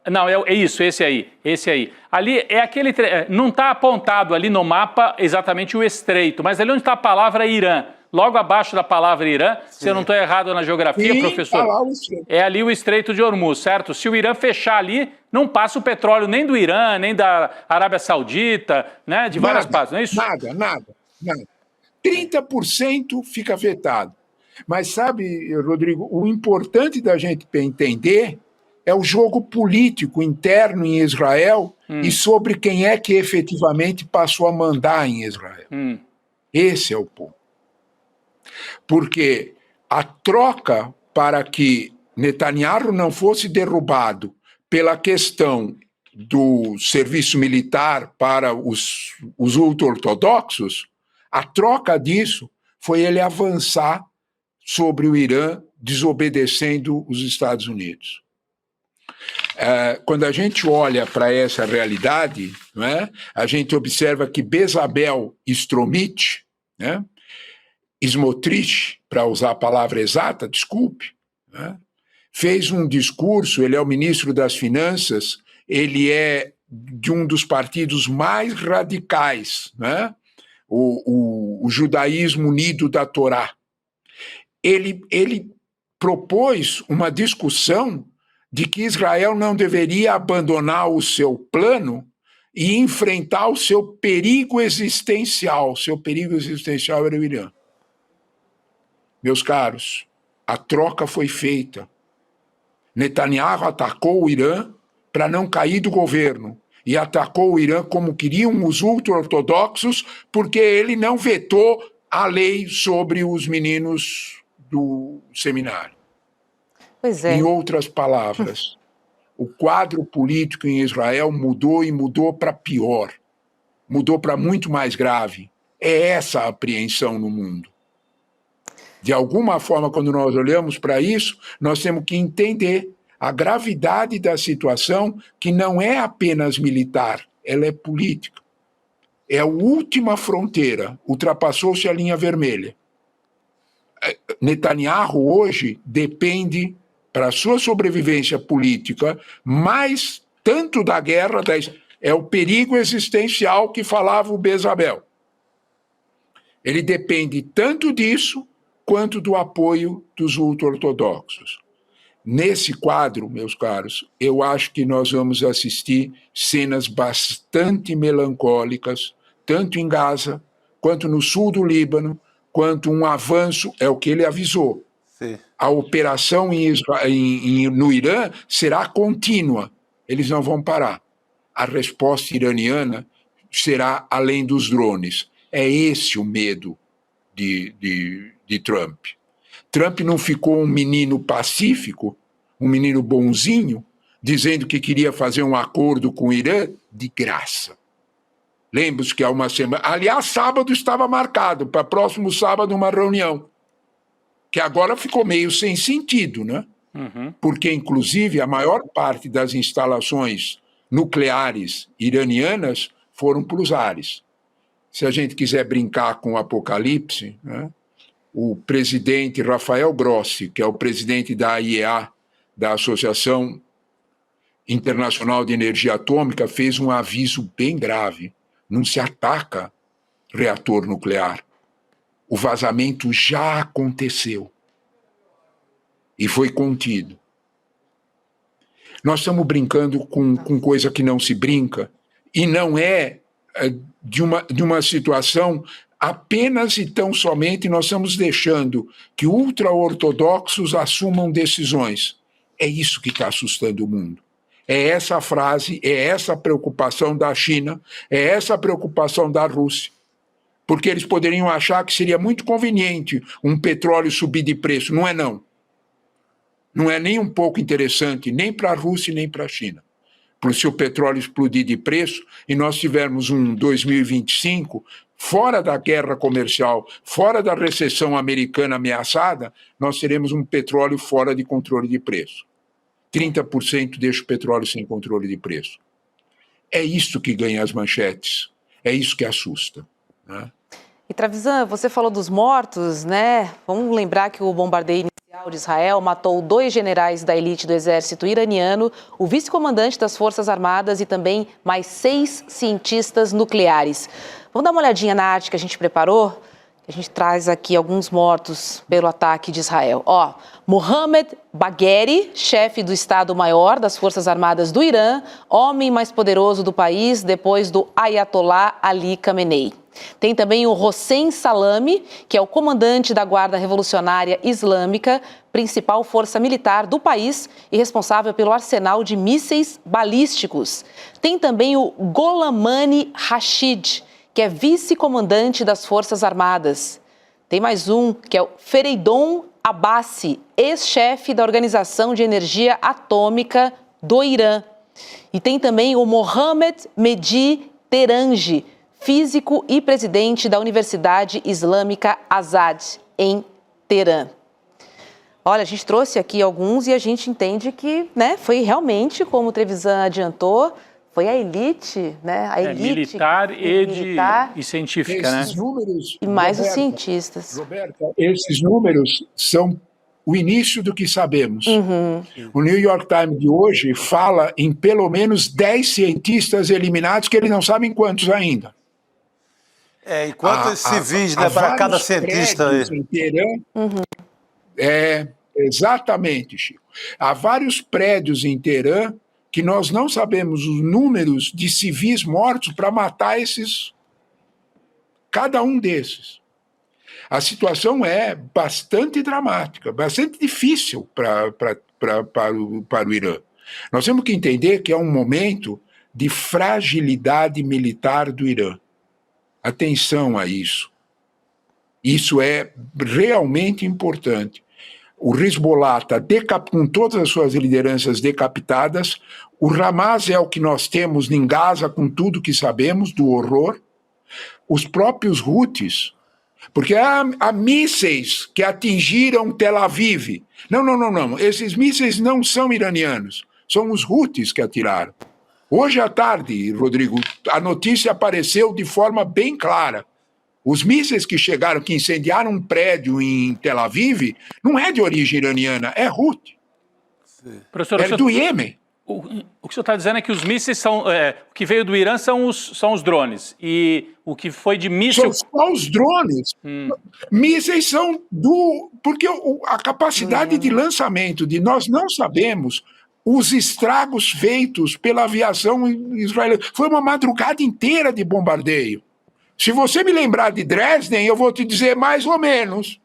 Não, é isso, esse aí. Ali é aquele, não está apontado ali no mapa exatamente o estreito, mas ali onde está a palavra Irã, logo abaixo da palavra Irã, se eu não estou errado na geografia, Sim, professor, tá lá o estreito. é ali o Estreito de Hormuz, certo? Se o Irã fechar ali, não passa o petróleo nem do Irã, nem da Arábia Saudita, né, de várias partes, não é isso? Nada. 30% fica afetado. Mas sabe, Rodrigo, o importante da gente entender é o jogo político interno em Israel e sobre quem é que efetivamente passou a mandar em Israel. Esse é o ponto. Porque a troca para que Netanyahu não fosse derrubado pela questão do serviço militar para os ultra-ortodoxos, a troca disso foi ele avançar sobre o Irã, desobedecendo os Estados Unidos. Quando a gente olha para essa realidade, não é, a gente observa que Bezalel Smotrich, né, Smotrich, para usar a palavra exata, desculpe, né, fez um discurso, ele é o ministro das Finanças, ele é de um dos partidos mais radicais, né, o judaísmo unido da Torá. Ele propôs uma discussão de que Israel não deveria abandonar o seu plano e enfrentar o seu perigo existencial. Seu perigo existencial era o Irã. Meus caros, a troca foi feita. Netanyahu atacou o Irã para não cair do governo e atacou o Irã como queriam os ultra-ortodoxos porque ele não vetou a lei sobre os meninos do seminário. Pois é. Em outras palavras, o quadro político em Israel mudou e mudou para pior. Mudou para muito mais grave. É essa a apreensão no mundo. De alguma forma, quando nós olhamos para isso, nós temos que entender a gravidade da situação, que não é apenas militar, ela é política. É a última fronteira, ultrapassou-se a linha vermelha. Netanyahu hoje depende, para a sua sobrevivência política, mais tanto da guerra, é o perigo existencial que falava o Bezalel. Ele depende tanto disso, quanto do apoio dos ultra-ortodoxos. Nesse quadro, meus caros, eu acho que nós vamos assistir cenas bastante melancólicas, tanto em Gaza, quanto no sul do Líbano, quanto um avanço, é o que ele avisou. Sim. A operação no Irã será contínua, eles não vão parar. A resposta iraniana será além dos drones. É esse o medo de Trump. Trump não ficou um menino pacífico, um menino bonzinho, dizendo que queria fazer um acordo com o Irã de graça. Lembre-se que há uma semana... Aliás, sábado estava marcado, para próximo sábado, uma reunião, que agora ficou meio sem sentido, né? Uhum. Porque, inclusive, a maior parte das instalações nucleares iranianas foram para os ares. Se a gente quiser brincar com o apocalipse, né, o presidente Rafael Grossi, que é o presidente da AIEA, da Associação Internacional de Energia Atômica, fez um aviso bem grave. Não se ataca reator nuclear. O vazamento já aconteceu e foi contido. Nós estamos brincando com coisa que não se brinca, e não é de uma situação apenas e tão somente nós estamos deixando que ultra-ortodoxos assumam decisões. É isso que está assustando o mundo. É essa a frase, é essa a preocupação da China, é essa a preocupação da Rússia. Porque eles poderiam achar que seria muito conveniente um petróleo subir de preço. Não é não. Não é nem um pouco interessante, nem para a Rússia nem para a China. Porque se o petróleo explodir de preço e nós tivermos um 2025 fora da guerra comercial, fora da recessão americana ameaçada, nós teremos um petróleo fora de controle de preço. 30% deixa o petróleo sem controle de preço. É isso que ganha as manchetes. É isso que assusta, né? E, Trevisan, você falou dos mortos, né? Vamos lembrar que o bombardeio inicial de Israel matou 2 generais da elite do exército iraniano, o vice-comandante das Forças Armadas e também mais 6 cientistas nucleares. Vamos dar uma olhadinha na arte que a gente preparou? A gente traz aqui alguns mortos pelo ataque de Israel. Ó, Mohammad Bagheri, chefe do Estado-Maior das Forças Armadas do Irã, homem mais poderoso do país depois do Ayatollah Ali Khamenei. Tem também o Hossein Salami, que é o comandante da Guarda Revolucionária Islâmica, principal força militar do país e responsável pelo arsenal de mísseis balísticos. Tem também o Golamani Rashid, que é vice-comandante das Forças Armadas. Tem mais um, que é o Fereidon Abbasi, ex-chefe da Organização de Energia Atômica do Irã. E tem também o Mohamed Mehdi Terangi, físico e presidente da Universidade Islâmica Azad, em Teherã. Olha, a gente trouxe aqui alguns e a gente entende que, né, foi realmente, como o Trevisan adiantou, foi a elite, né? A elite militar e científica, esses números, e mais Roberta, os cientistas. Roberta, esses números são o início do que sabemos. O New York Times de hoje fala em pelo menos 10 cientistas eliminados, que eles não sabem quantos ainda. E quantos civis, né, para cada cientista? Em Teherã, exatamente, Chico. Há vários prédios em Teherã que nós não sabemos os números de civis mortos para matar cada um desses. A situação é bastante dramática, bastante difícil para o Irã. Nós temos que entender que é um momento de fragilidade militar do Irã. Atenção a isso. Isso é realmente importante. O Hezbollah está com todas as suas lideranças decapitadas. O Hamas é o que nós temos em Gaza, com tudo que sabemos do horror. Os próprios Houthis, porque há mísseis que atingiram Tel Aviv. Não. Esses mísseis não são iranianos. São os Houthis que atiraram. Hoje à tarde, Rodrigo, a notícia apareceu de forma bem clara. Os mísseis que chegaram, que incendiaram um prédio em Tel Aviv, não é de origem iraniana, é Houthi. Professor, é do Iêmen. O que o senhor está dizendo é que os mísseis são... o que veio do Irã são os drones. E o que foi de míssil... São só os drones. Mísseis são do... Porque a capacidade de lançamento nós não sabemos os estragos feitos pela aviação israelense. Foi uma madrugada inteira de bombardeio. Se você me lembrar de Dresden, eu vou te dizer mais ou menos.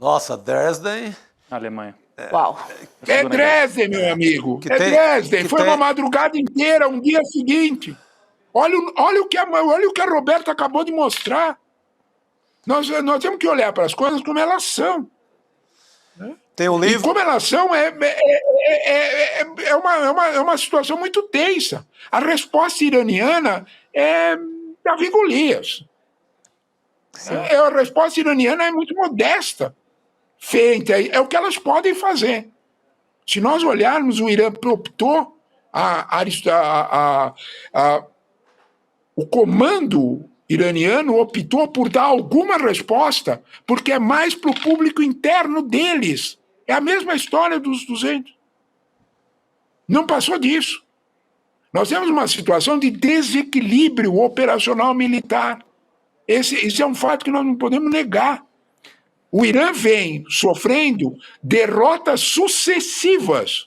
Nossa, Dresden... Alemanha. Uau. É Dresden, meu amigo. Dresden. Foi uma madrugada inteira, um dia seguinte. Olha o que a Roberta acabou de mostrar. Nós temos que olhar para as coisas como elas são. Tem um livro... E como elas são, é uma situação muito tensa. A resposta iraniana é Davi Golias. A resposta iraniana é muito modesta. Feita, é o que elas podem fazer. Se nós olharmos, o Irã optou, o comando iraniano optou por dar alguma resposta, porque é mais para o público interno deles. É a mesma história dos 200. Não passou disso. Nós temos uma situação de desequilíbrio operacional militar. Esse é um fato que nós não podemos negar. O Irã vem sofrendo derrotas sucessivas,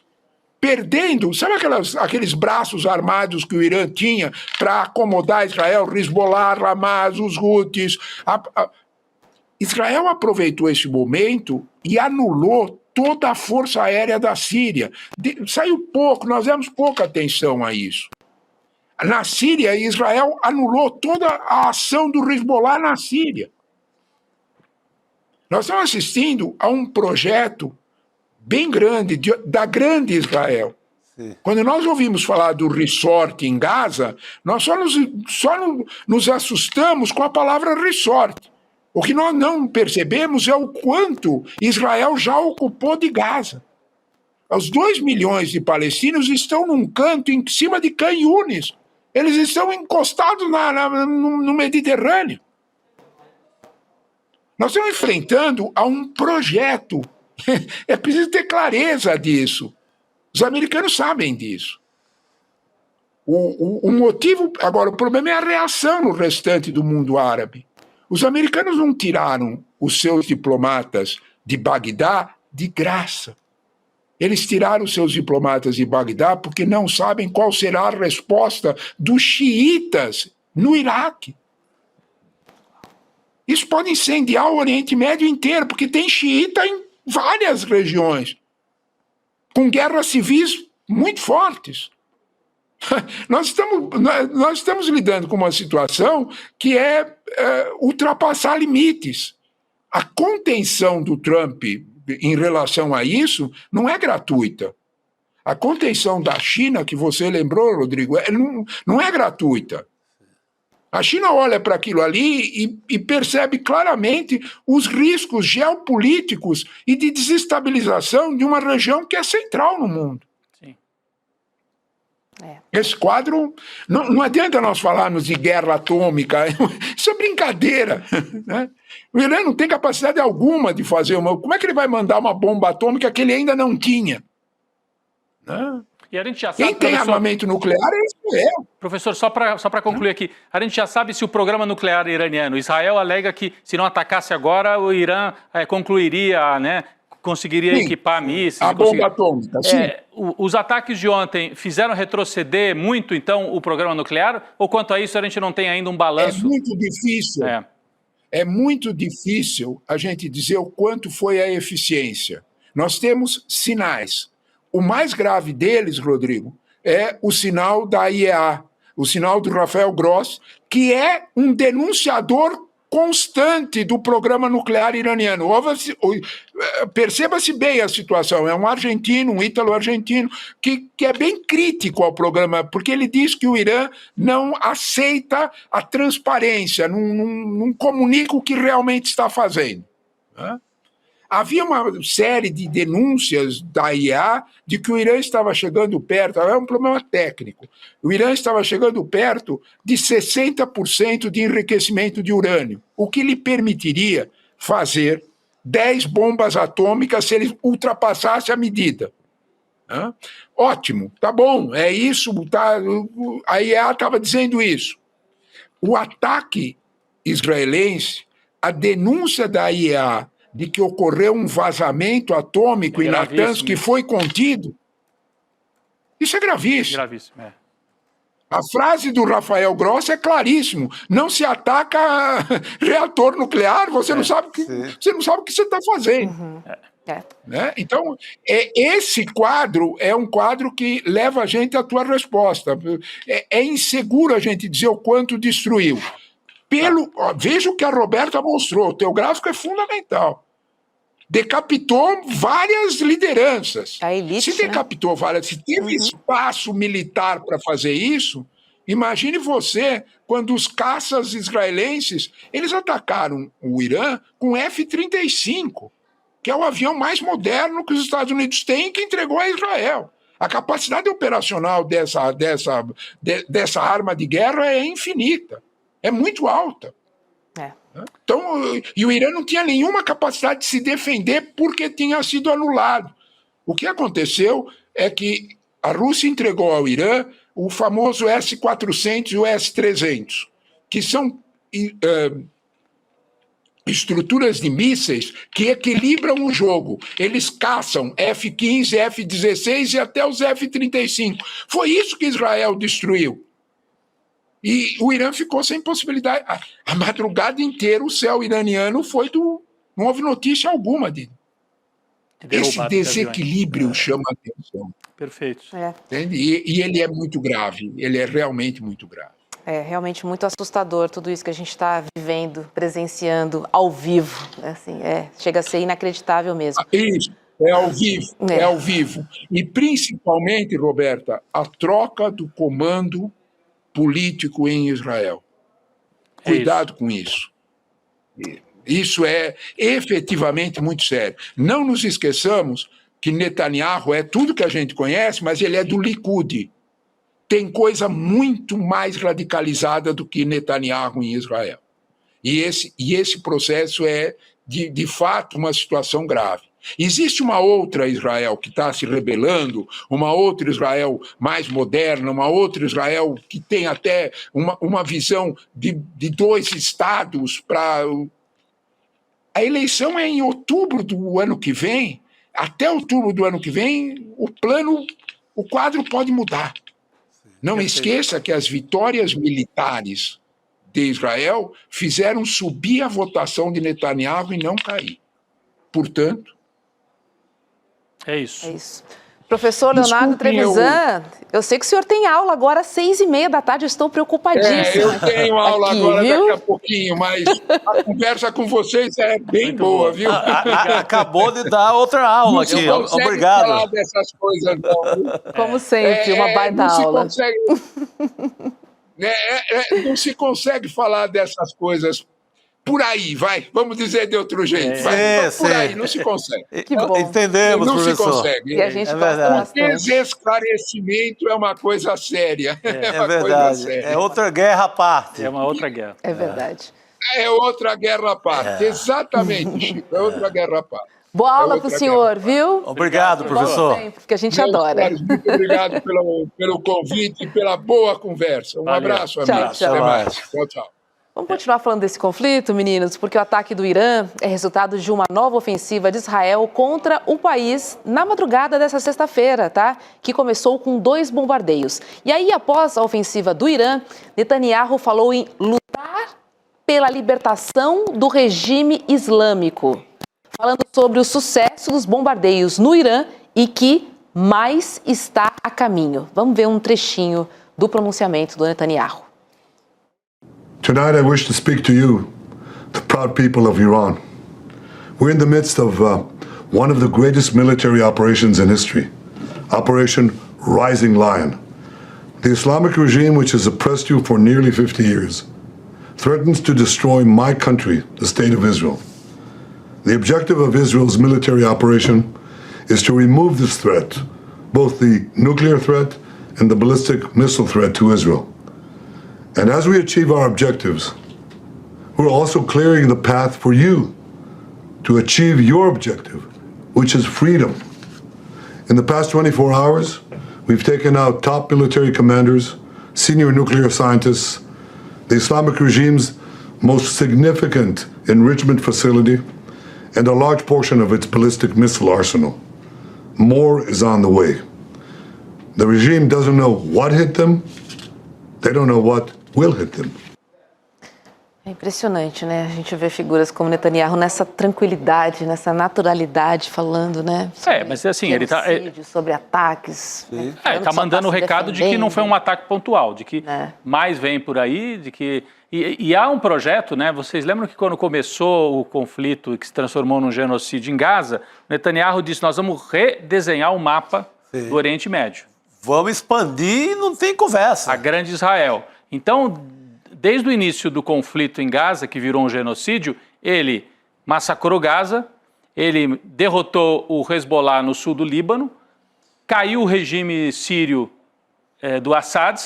perdendo, sabe aqueles braços armados que o Irã tinha para acomodar Israel, Hezbollah, Hamas, os Houthis. Israel aproveitou esse momento e anulou toda a força aérea da Síria. Saiu pouco, nós demos pouca atenção a isso. Na Síria, Israel anulou toda a ação do Hezbollah na Síria. Nós estamos assistindo a um projeto bem grande, da grande Israel. Sim. Quando nós ouvimos falar do resort em Gaza, nós só nos assustamos com a palavra resort. O que nós não percebemos é o quanto Israel já ocupou de Gaza. Os 2 milhões de palestinos estão num canto em cima de Khan Yunis. Eles estão encostados no Mediterrâneo. Nós estamos enfrentando a um projeto. É preciso ter clareza disso. Os americanos sabem disso. O motivo... Agora, o problema é a reação no restante do mundo árabe. Os americanos não tiraram os seus diplomatas de Bagdá de graça. Eles tiraram os seus diplomatas de Bagdá porque não sabem qual será a resposta dos xiitas no Iraque. Isso pode incendiar o Oriente Médio inteiro, porque tem xiita em várias regiões, com guerras civis muito fortes. Nós estamos lidando com uma situação que é ultrapassar limites. a contenção do Trump em relação a isso não é gratuita. A contenção da China, que você lembrou, Rodrigo, não é gratuita. A China olha para aquilo ali e percebe claramente os riscos geopolíticos e de desestabilização de uma região que é central no mundo. Sim. Esse quadro, não adianta nós falarmos de guerra atômica, isso é brincadeira. Né? O Irã não tem capacidade alguma de fazer uma... Como é que ele vai mandar uma bomba atômica que ele ainda não tinha? Né? E a gente já sabe, quem tem armamento nuclear é Israel. Professor, só para concluir aqui, a gente já sabe se o programa nuclear iraniano, Israel alega que se não atacasse agora, o Irã concluiria, né, conseguiria equipar mísseis. A bomba atômica, sim. Os ataques de ontem fizeram retroceder muito, então, o programa nuclear? Ou quanto a isso a gente não tem ainda um balanço? É muito difícil. É muito difícil a gente dizer o quanto foi a eficiência. Nós temos sinais. O mais grave deles, Rodrigo, é o sinal da IEA, o sinal do Rafael Grossi, que é um denunciador constante do programa nuclear iraniano. Perceba-se bem a situação. É um argentino, um ítalo-argentino, que é bem crítico ao programa, porque ele diz que o Irã não aceita a transparência, não comunica o que realmente está fazendo. Né? Havia uma série de denúncias da IEA de que o Irã estava chegando perto, é um problema técnico, o Irã estava chegando perto de 60% de enriquecimento de urânio, o que lhe permitiria fazer 10 bombas atômicas se ele ultrapassasse a medida. Ótimo, tá bom, é isso, a IEA estava dizendo isso. O ataque israelense, a denúncia da IEA de que ocorreu um vazamento atômico em Natanz que foi contido, isso é gravíssimo. Gravíssimo, A frase do Rafael Grossi é claríssimo. Não se ataca reator nuclear, você não sabe o que você está fazendo. Uhum. Né? Então, esse quadro é um quadro que leva a gente à tua resposta. É inseguro a gente dizer o quanto destruiu. Veja o que a Roberta mostrou, o teu gráfico é fundamental. Decapitou várias lideranças. A elite, se decapitou várias, se teve espaço militar para fazer isso, imagine você quando os caças israelenses, eles atacaram o Irã com F-35, que é o avião mais moderno que os Estados Unidos têm, que entregou a Israel. A capacidade operacional dessa arma de guerra é infinita, é muito alta. Então, e o Irã não tinha nenhuma capacidade de se defender porque tinha sido anulado. O que aconteceu é que a Rússia entregou ao Irã o famoso S-400 e o S-300, que são estruturas de mísseis que equilibram o jogo. Eles caçam F-15, F-16 e até os F-35. Foi isso que Israel destruiu. E o Irã ficou sem possibilidade. A madrugada inteira o céu iraniano não houve notícia alguma dele. Esse desequilíbrio chama a atenção. Perfeito. Entende? E ele é muito grave, ele é realmente muito grave. É realmente muito assustador tudo isso que a gente está vivendo, presenciando ao vivo. Assim, chega a ser inacreditável mesmo. Isso, é ao vivo, é ao vivo. E principalmente, Roberta, a troca do comando político em Israel. Cuidado com isso. Isso é efetivamente muito sério. Não nos esqueçamos que Netanyahu é tudo que a gente conhece, mas ele é do Likud. Tem coisa muito mais radicalizada do que Netanyahu em Israel. E esse processo é, de fato, uma situação grave. Existe uma outra Israel que está se rebelando, uma outra Israel mais moderna, uma outra Israel que tem até uma visão de 2 estados para... A eleição é em outubro do ano que vem. Até outubro do ano que vem, o quadro pode mudar. Não esqueça que as vitórias militares de Israel fizeram subir a votação de Netanyahu e não cair. Portanto... É isso. É isso. Professor Leonardo Trevisan, eu sei que o senhor tem aula agora às 6h30 da tarde, eu estou preocupadíssima. Eu tenho aula aqui, agora viu? daqui a pouquinho, mas a conversa com vocês é bem muito boa, viu? Acabou de dar outra aula aqui. Não se Obrigado. falar dessas coisas, não, viu? Como sempre, uma baita não aula. Não se consegue falar dessas coisas por aí, vai. Vamos dizer de outro jeito. Por aí, não se consegue. Que bom. Entendemos, Não professor. se consegue. E a gente gosta verdade. bastante. Desesclarecimento é uma coisa séria. É uma verdade. coisa séria. É outra guerra à parte. É uma outra guerra. É verdade. É outra guerra à parte. Exatamente, Chico. É outra guerra à parte. Boa aula para o senhor, viu? Obrigado, professor. Sempre, porque a gente adora. Caros, muito obrigado pelo convite e pela boa conversa. Um abraço, amigos. Tchau. Até mais. Tchau, tchau. Vamos continuar falando desse conflito, meninos, porque o ataque do Irã é resultado de uma nova ofensiva de Israel contra o país na madrugada dessa sexta-feira, tá? Que começou com 2 bombardeios. E aí, após a ofensiva do Irã, Netanyahu falou em lutar pela libertação do regime islâmico, falando sobre o sucesso dos bombardeios no Irã e que mais está a caminho. Vamos ver um trechinho do pronunciamento do Netanyahu. Tonight I wish to speak to you, the proud people of Iran. We're in the midst of one of the greatest military operations in history, Operation Rising Lion. The Islamic regime, which has oppressed you for nearly 50 years, threatens to destroy my country, the State of Israel. The objective of Israel's military operation is to remove this threat, both the nuclear threat and the ballistic missile threat to Israel. And as we achieve our objectives, we're also clearing the path for you to achieve your objective, which is freedom. In the past 24 hours, we've taken out top military commanders, senior nuclear scientists, the Islamic regime's most significant enrichment facility, and a large portion of its ballistic missile arsenal. More is on the way. The regime doesn't know what hit them. They don't know what will hit them. É impressionante, né? A gente vê figuras como Netanyahu nessa tranquilidade, nessa naturalidade, falando, né? Mas assim, ele tá sobre ataques. Ele tá mandando o recado de que não foi um ataque pontual, de que mais vem por aí, de que e há um projeto, né? Vocês lembram que quando começou o conflito que se transformou num genocídio em Gaza, Netanyahu disse: nós vamos redesenhar o mapa do Oriente Médio. Vamos expandir e não tem conversa. A Grande Israel. Então, desde o início do conflito em Gaza, que virou um genocídio, ele massacrou Gaza, ele derrotou o Hezbollah no sul do Líbano, caiu o regime sírio do Assad,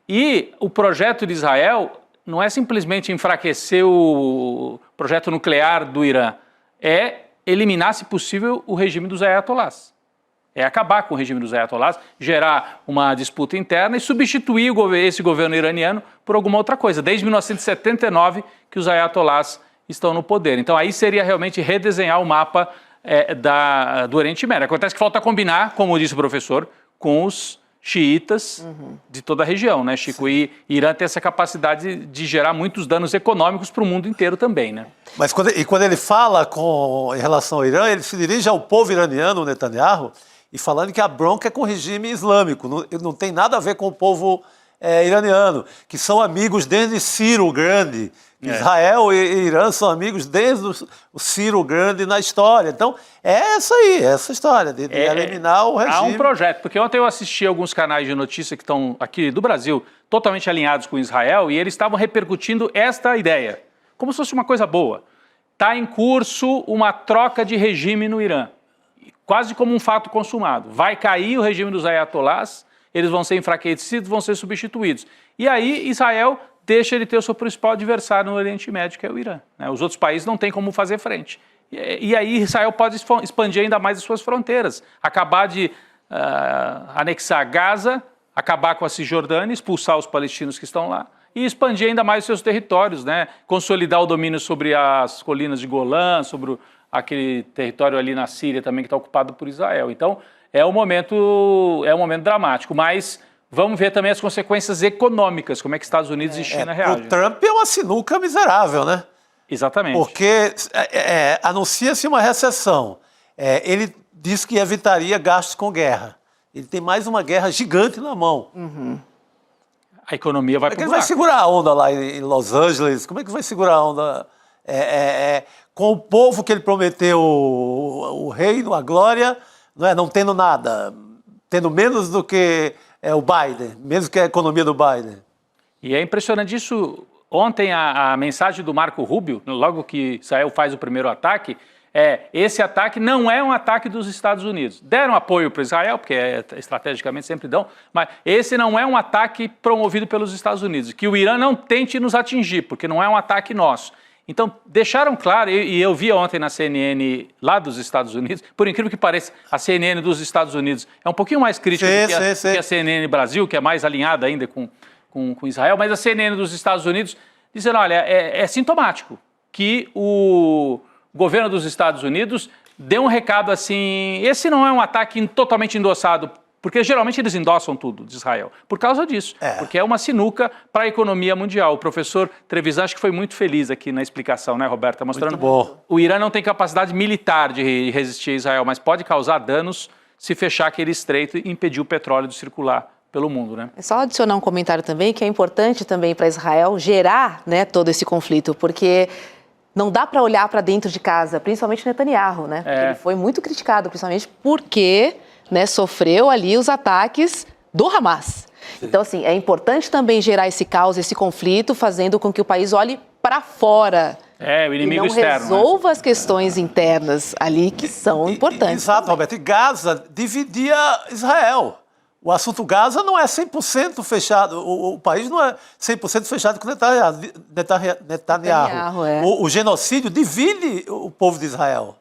e o projeto de Israel não é simplesmente enfraquecer o projeto nuclear do Irã, é eliminar, se possível, o regime dos ayatollahs. É acabar com o regime dos ayatollahs, gerar uma disputa interna e substituir esse governo iraniano por alguma outra coisa. Desde 1979 que os ayatollahs estão no poder. Então aí seria realmente redesenhar o mapa do Oriente Médio. Acontece que falta combinar, como disse o professor, com os xiitas de toda a região, né, Chico? E Irã tem essa capacidade de gerar muitos danos econômicos para o mundo inteiro também, né? Mas quando ele fala em relação ao Irã, ele se dirige ao povo iraniano, o Netanyahu, e falando que a bronca é com o regime islâmico, não tem nada a ver com o povo iraniano, que são amigos desde Ciro o Grande. Israel e Irã são amigos desde o Ciro o Grande na história. Então, essa história de eliminar o regime. Há um projeto, porque ontem eu assisti alguns canais de notícia que estão aqui do Brasil, totalmente alinhados com Israel, e eles estavam repercutindo esta ideia, como se fosse uma coisa boa. Está em curso uma troca de regime no Irã. Quase como um fato consumado. Vai cair o regime dos ayatollahs, eles vão ser enfraquecidos, vão ser substituídos. E aí Israel deixa ele ter o seu principal adversário no Oriente Médio, que é o Irã, né? Os outros países não têm como fazer frente. E aí Israel pode expandir ainda mais as suas fronteiras, acabar de anexar Gaza, acabar com a Cisjordânia, expulsar os palestinos que estão lá e expandir ainda mais os seus territórios, né? Consolidar o domínio sobre as colinas de Golã, sobre aquele território ali na Síria também que está ocupado por Israel. Então, é um momento dramático, mas vamos ver também as consequências econômicas, como é que Estados Unidos e China reagem. O Trump é uma sinuca miserável, né? Exatamente. Porque anuncia-se uma recessão. Ele disse que evitaria gastos com guerra. Ele tem mais uma guerra gigante na mão. A economia vai Como é que pro ele vai buraco. segurar a onda lá em Los Angeles? Como é que vai segurar a onda com o povo que ele prometeu o reino, a glória, não tendo nada, tendo menos do que o Biden, menos que a economia do Biden? E é impressionante isso. Ontem a mensagem do Marco Rubio, logo que Israel faz o primeiro ataque, esse ataque não é um ataque dos Estados Unidos. Deram apoio para Israel, porque estrategicamente sempre dão, mas esse não é um ataque promovido pelos Estados Unidos. Que o Irã não tente nos atingir, porque não é um ataque nosso. Então, deixaram claro, e eu vi ontem na CNN lá dos Estados Unidos, por incrível que pareça, a CNN dos Estados Unidos é um pouquinho mais crítica do que a CNN Brasil, que é mais alinhada ainda com Israel, mas a CNN dos Estados Unidos dizendo, olha, é sintomático que o governo dos Estados Unidos deu um recado assim, esse não é um ataque totalmente endossado, porque geralmente eles endossam tudo de Israel, por causa disso, porque é uma sinuca para a economia mundial. O professor Trevisan acho que foi muito feliz aqui na explicação, né, Roberta? Mostrando que o Irã não tem capacidade militar de resistir a Israel, mas pode causar danos se fechar aquele estreito e impedir o petróleo de circular pelo mundo, né? É só adicionar um comentário também, que é importante também para Israel gerar, né, todo esse conflito, porque não dá para olhar para dentro de casa, principalmente Netanyahu, né? Ele foi muito criticado, principalmente porque, né, sofreu ali os ataques do Hamas. Então, assim, é importante também gerar esse caos, esse conflito, fazendo com que o país olhe para fora. O inimigo e não externo. Resolva as questões internas ali que são importantes. Exato, Roberto. E Gaza dividia Israel. O assunto Gaza não é 100% fechado, o país não é 100% fechado com Netanyahu. O genocídio divide o povo de Israel.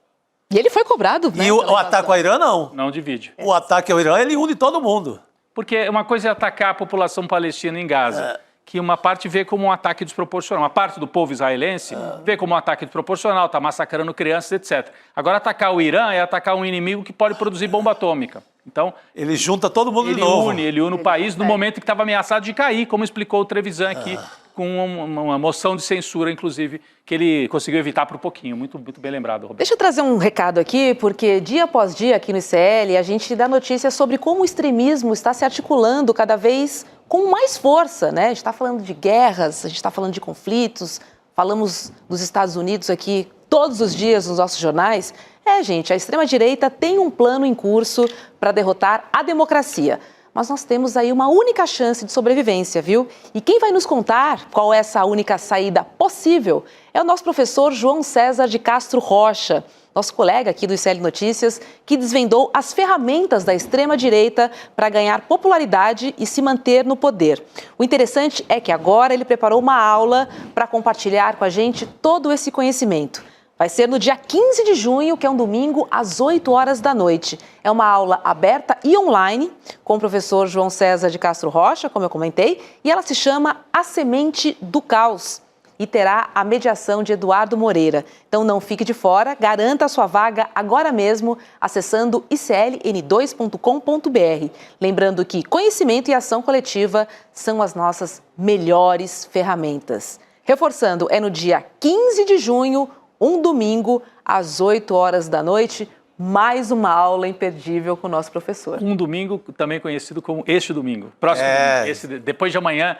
E ele foi cobrado, né? E o ataque ao Irã, não. Não divide. O ataque ao Irã, ele une todo mundo. Porque uma coisa é atacar a população palestina em Gaza, que uma parte vê como um ataque desproporcional. Uma parte do povo israelense vê como um ataque desproporcional, está massacrando crianças, etc. Agora, atacar o Irã é atacar um inimigo que pode produzir bomba atômica. Então, ele junta todo mundo de novo. Ele une o país no momento que estava ameaçado de cair, como explicou o Trevisan aqui, com uma moção de censura, inclusive, que ele conseguiu evitar por um pouquinho. Muito, muito bem lembrado, Roberto. Deixa eu trazer um recado aqui, porque dia após dia aqui no ICL a gente dá notícias sobre como o extremismo está se articulando cada vez com mais força, né? A gente está falando de guerras, a gente está falando de conflitos, falamos dos Estados Unidos aqui todos os dias nos nossos jornais. Gente, a extrema-direita tem um plano em curso para derrotar a democracia. Mas nós temos aí uma única chance de sobrevivência, viu? E quem vai nos contar qual é essa única saída possível é o nosso professor João César de Castro Rocha, nosso colega aqui do ICL Notícias, que desvendou as ferramentas da extrema-direita para ganhar popularidade e se manter no poder. O interessante é que agora ele preparou uma aula para compartilhar com a gente todo esse conhecimento. Vai ser no dia 15 de junho, que é um domingo, às 8 horas da noite. É uma aula aberta e online com o professor João César de Castro Rocha, como eu comentei, e ela se chama A Semente do Caos e terá a mediação de Eduardo Moreira. Então não fique de fora, garanta a sua vaga agora mesmo acessando icln2.com.br. Lembrando que conhecimento e ação coletiva são as nossas melhores ferramentas. Reforçando, é no dia 15 de junho, um domingo, às 8 horas da noite, mais uma aula imperdível com o nosso professor. Um domingo, também conhecido como este domingo. Próximo domingo, depois de amanhã,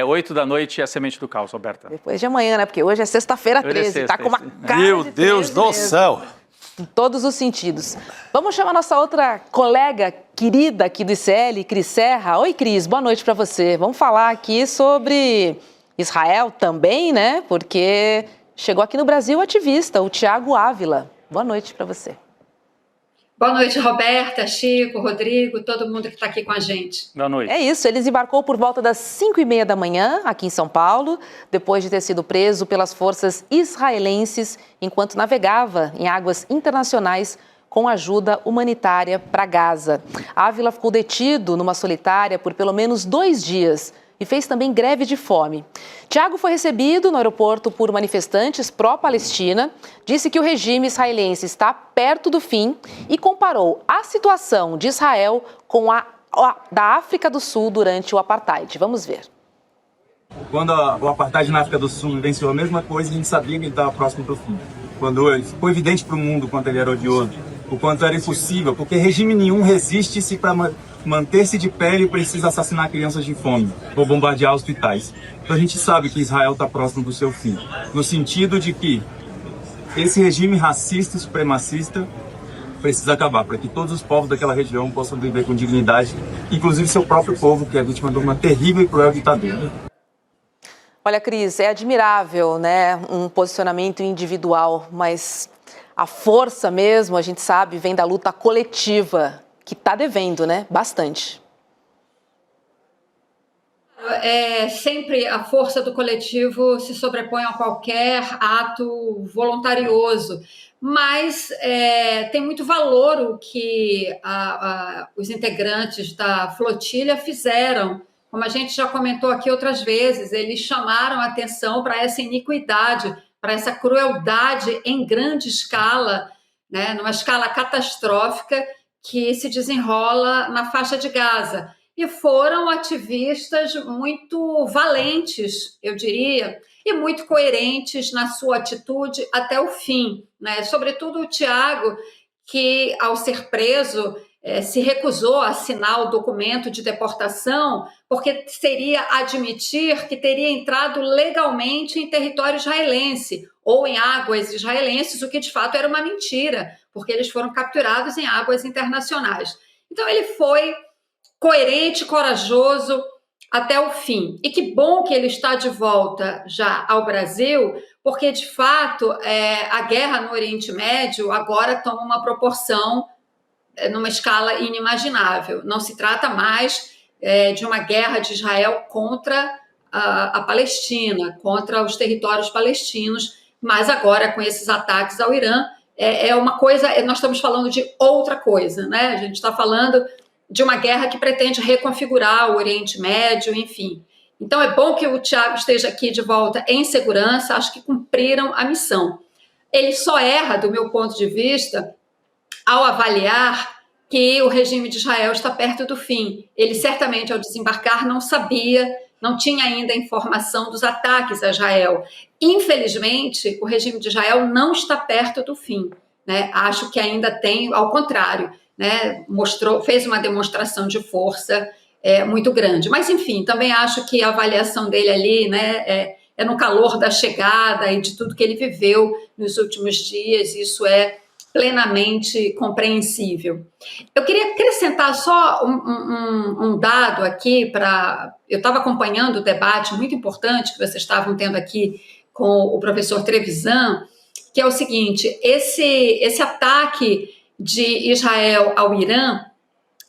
8 da noite, é a Semente do Caos, Roberta. Depois de amanhã, né? Porque hoje é sexta-feira 13, tá com uma cara Meu de Deus do céu! Em todos os sentidos. Vamos chamar nossa outra colega querida aqui do ICL, Cris Serra. Oi, Cris, boa noite para você. Vamos falar aqui sobre Israel também, né? Porque chegou aqui no Brasil o ativista, o Tiago Ávila. Boa noite para você. Boa noite, Roberta, Chico, Rodrigo, todo mundo que está aqui com a gente. Boa noite. É isso, ele desembarcou por volta das 5h30 da manhã, aqui em São Paulo, depois de ter sido preso pelas forças israelenses enquanto navegava em águas internacionais com ajuda humanitária para Gaza. Ávila ficou detido numa solitária por pelo menos 2 dias e fez também greve de fome. Tiago foi recebido no aeroporto por manifestantes pró-Palestina, disse que o regime israelense está perto do fim e comparou a situação de Israel com a da África do Sul durante o Apartheid. Vamos ver. Quando o Apartheid na África do Sul venceu a mesma coisa, a gente sabia que ele estava próximo do fim. Quando foi evidente para o mundo quanto ele era odioso o quanto era impossível, porque regime nenhum resiste se para manter-se de pé ele precisa assassinar crianças de fome ou bombardear hospitais. Então a gente sabe que Israel está próximo do seu fim, no sentido de que esse regime racista e supremacista precisa acabar, para que todos os povos daquela região possam viver com dignidade, inclusive seu próprio povo, que é vítima de uma terrível e cruel ditadura. Olha, Cris, é admirável, né, um posicionamento individual, mas a força mesmo, a gente sabe, vem da luta coletiva, que está devendo, né, bastante. Sempre a força do coletivo se sobrepõe a qualquer ato voluntarioso, mas tem muito valor o que os integrantes da flotilha fizeram. Como a gente já comentou aqui outras vezes, eles chamaram a atenção para essa iniquidade, para essa crueldade em grande escala, né, numa escala catastrófica que se desenrola na faixa de Gaza. E foram ativistas muito valentes, eu diria, e muito coerentes na sua atitude até o fim, né? Sobretudo o Tiago, que ao ser preso se recusou a assinar o documento de deportação porque seria admitir que teria entrado legalmente em território israelense ou em águas israelenses, o que de fato era uma mentira, porque eles foram capturados em águas internacionais. Então ele foi coerente, corajoso até o fim. E que bom que ele está de volta já ao Brasil, porque de fato a guerra no Oriente Médio agora toma uma proporção numa escala inimaginável. Não se trata mais de uma guerra de Israel contra a Palestina, contra os territórios palestinos, mas agora com esses ataques ao Irã, é uma coisa, nós estamos falando de outra coisa, né? A gente está falando de uma guerra que pretende reconfigurar o Oriente Médio, enfim. Então é bom que o Tiago esteja aqui de volta em segurança, acho que cumpriram a missão. Ele só erra, do meu ponto de vista, ao avaliar que o regime de Israel está perto do fim. Ele certamente, ao desembarcar, não sabia, não tinha ainda informação dos ataques a Israel. Infelizmente, o regime de Israel não está perto do fim, né? Acho que ainda tem, ao contrário, né? Fez uma demonstração de força muito grande. Mas, enfim, também acho que a avaliação dele ali, né, é no calor da chegada e de tudo que ele viveu nos últimos dias. Isso é plenamente compreensível. Eu queria acrescentar só um dado aqui para... Eu estava acompanhando o debate muito importante que vocês estavam tendo aqui com o professor Trevisan, que é o seguinte: esse ataque de Israel ao Irã,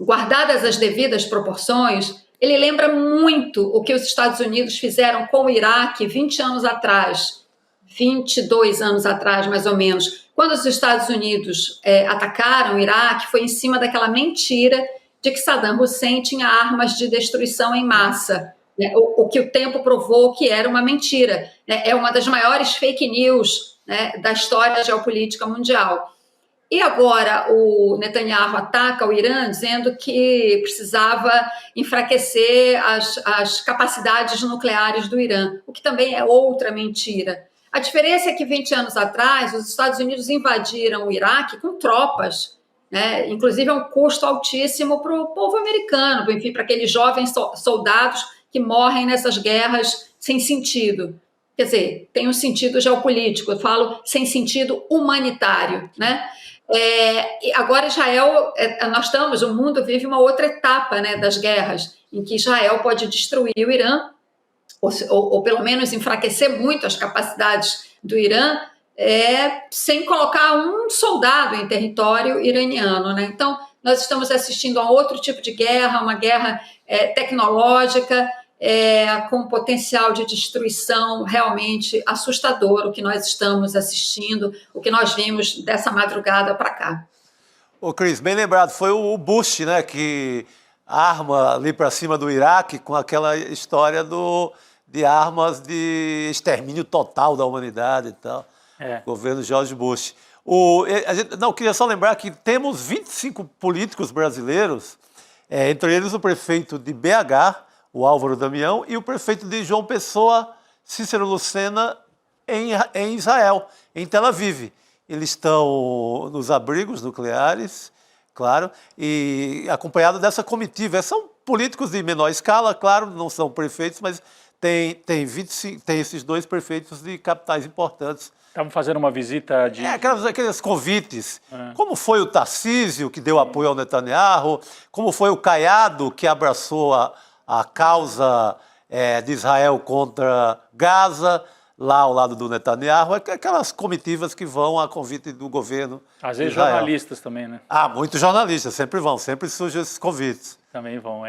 guardadas as devidas proporções, ele lembra muito o que os Estados Unidos fizeram com o Iraque 20 anos atrás, 22 anos atrás, mais ou menos. Quando os Estados Unidos atacaram o Iraque, foi em cima daquela mentira de que Saddam Hussein tinha armas de destruição em massa, né? O que o tempo provou que era uma mentira, né? É uma das maiores fake news, né, da história geopolítica mundial. E agora o Netanyahu ataca o Irã dizendo que precisava enfraquecer as capacidades nucleares do Irã, o que também é outra mentira. A diferença é que 20 anos atrás os Estados Unidos invadiram o Iraque com tropas, né? Inclusive é um custo altíssimo para o povo americano, enfim, para aqueles jovens soldados que morrem nessas guerras sem sentido. Quer dizer, tem um sentido geopolítico, eu falo sem sentido humanitário, né? Agora Israel, o mundo vive uma outra etapa, né, das guerras, em que Israel pode destruir o Irã, ou pelo menos enfraquecer muito as capacidades do Irã, sem colocar um soldado em território iraniano, né? Então, nós estamos assistindo a outro tipo de guerra, uma guerra tecnológica, com potencial de destruição realmente assustador, o que nós estamos assistindo, o que nós vimos dessa madrugada para cá. Ô Cris, bem lembrado, foi o Bush, né, que arma ali para cima do Iraque com aquela história de armas de extermínio total da humanidade e tal. Governo George Bush. Queria só lembrar que temos 25 políticos brasileiros, entre eles o prefeito de BH, o Álvaro Damião, e o prefeito de João Pessoa, Cícero Lucena, em Israel, em Tel Aviv. eles estão nos abrigos nucleares, claro, e acompanhado dessa comitiva. São políticos de menor escala, claro, não são prefeitos, mas tem esses 2 prefeitos de capitais importantes. Estavam fazendo uma visita de... Aqueles convites. Como foi o Tarcísio, que deu apoio ao Netanyahu, como foi o Caiado, que abraçou a causa de Israel contra Gaza, lá ao lado do Netanyahu, aquelas comitivas que vão a convite do governo. Às vezes jornalistas também, né? Muitos jornalistas, sempre vão, sempre surgem esses convites. Também vão,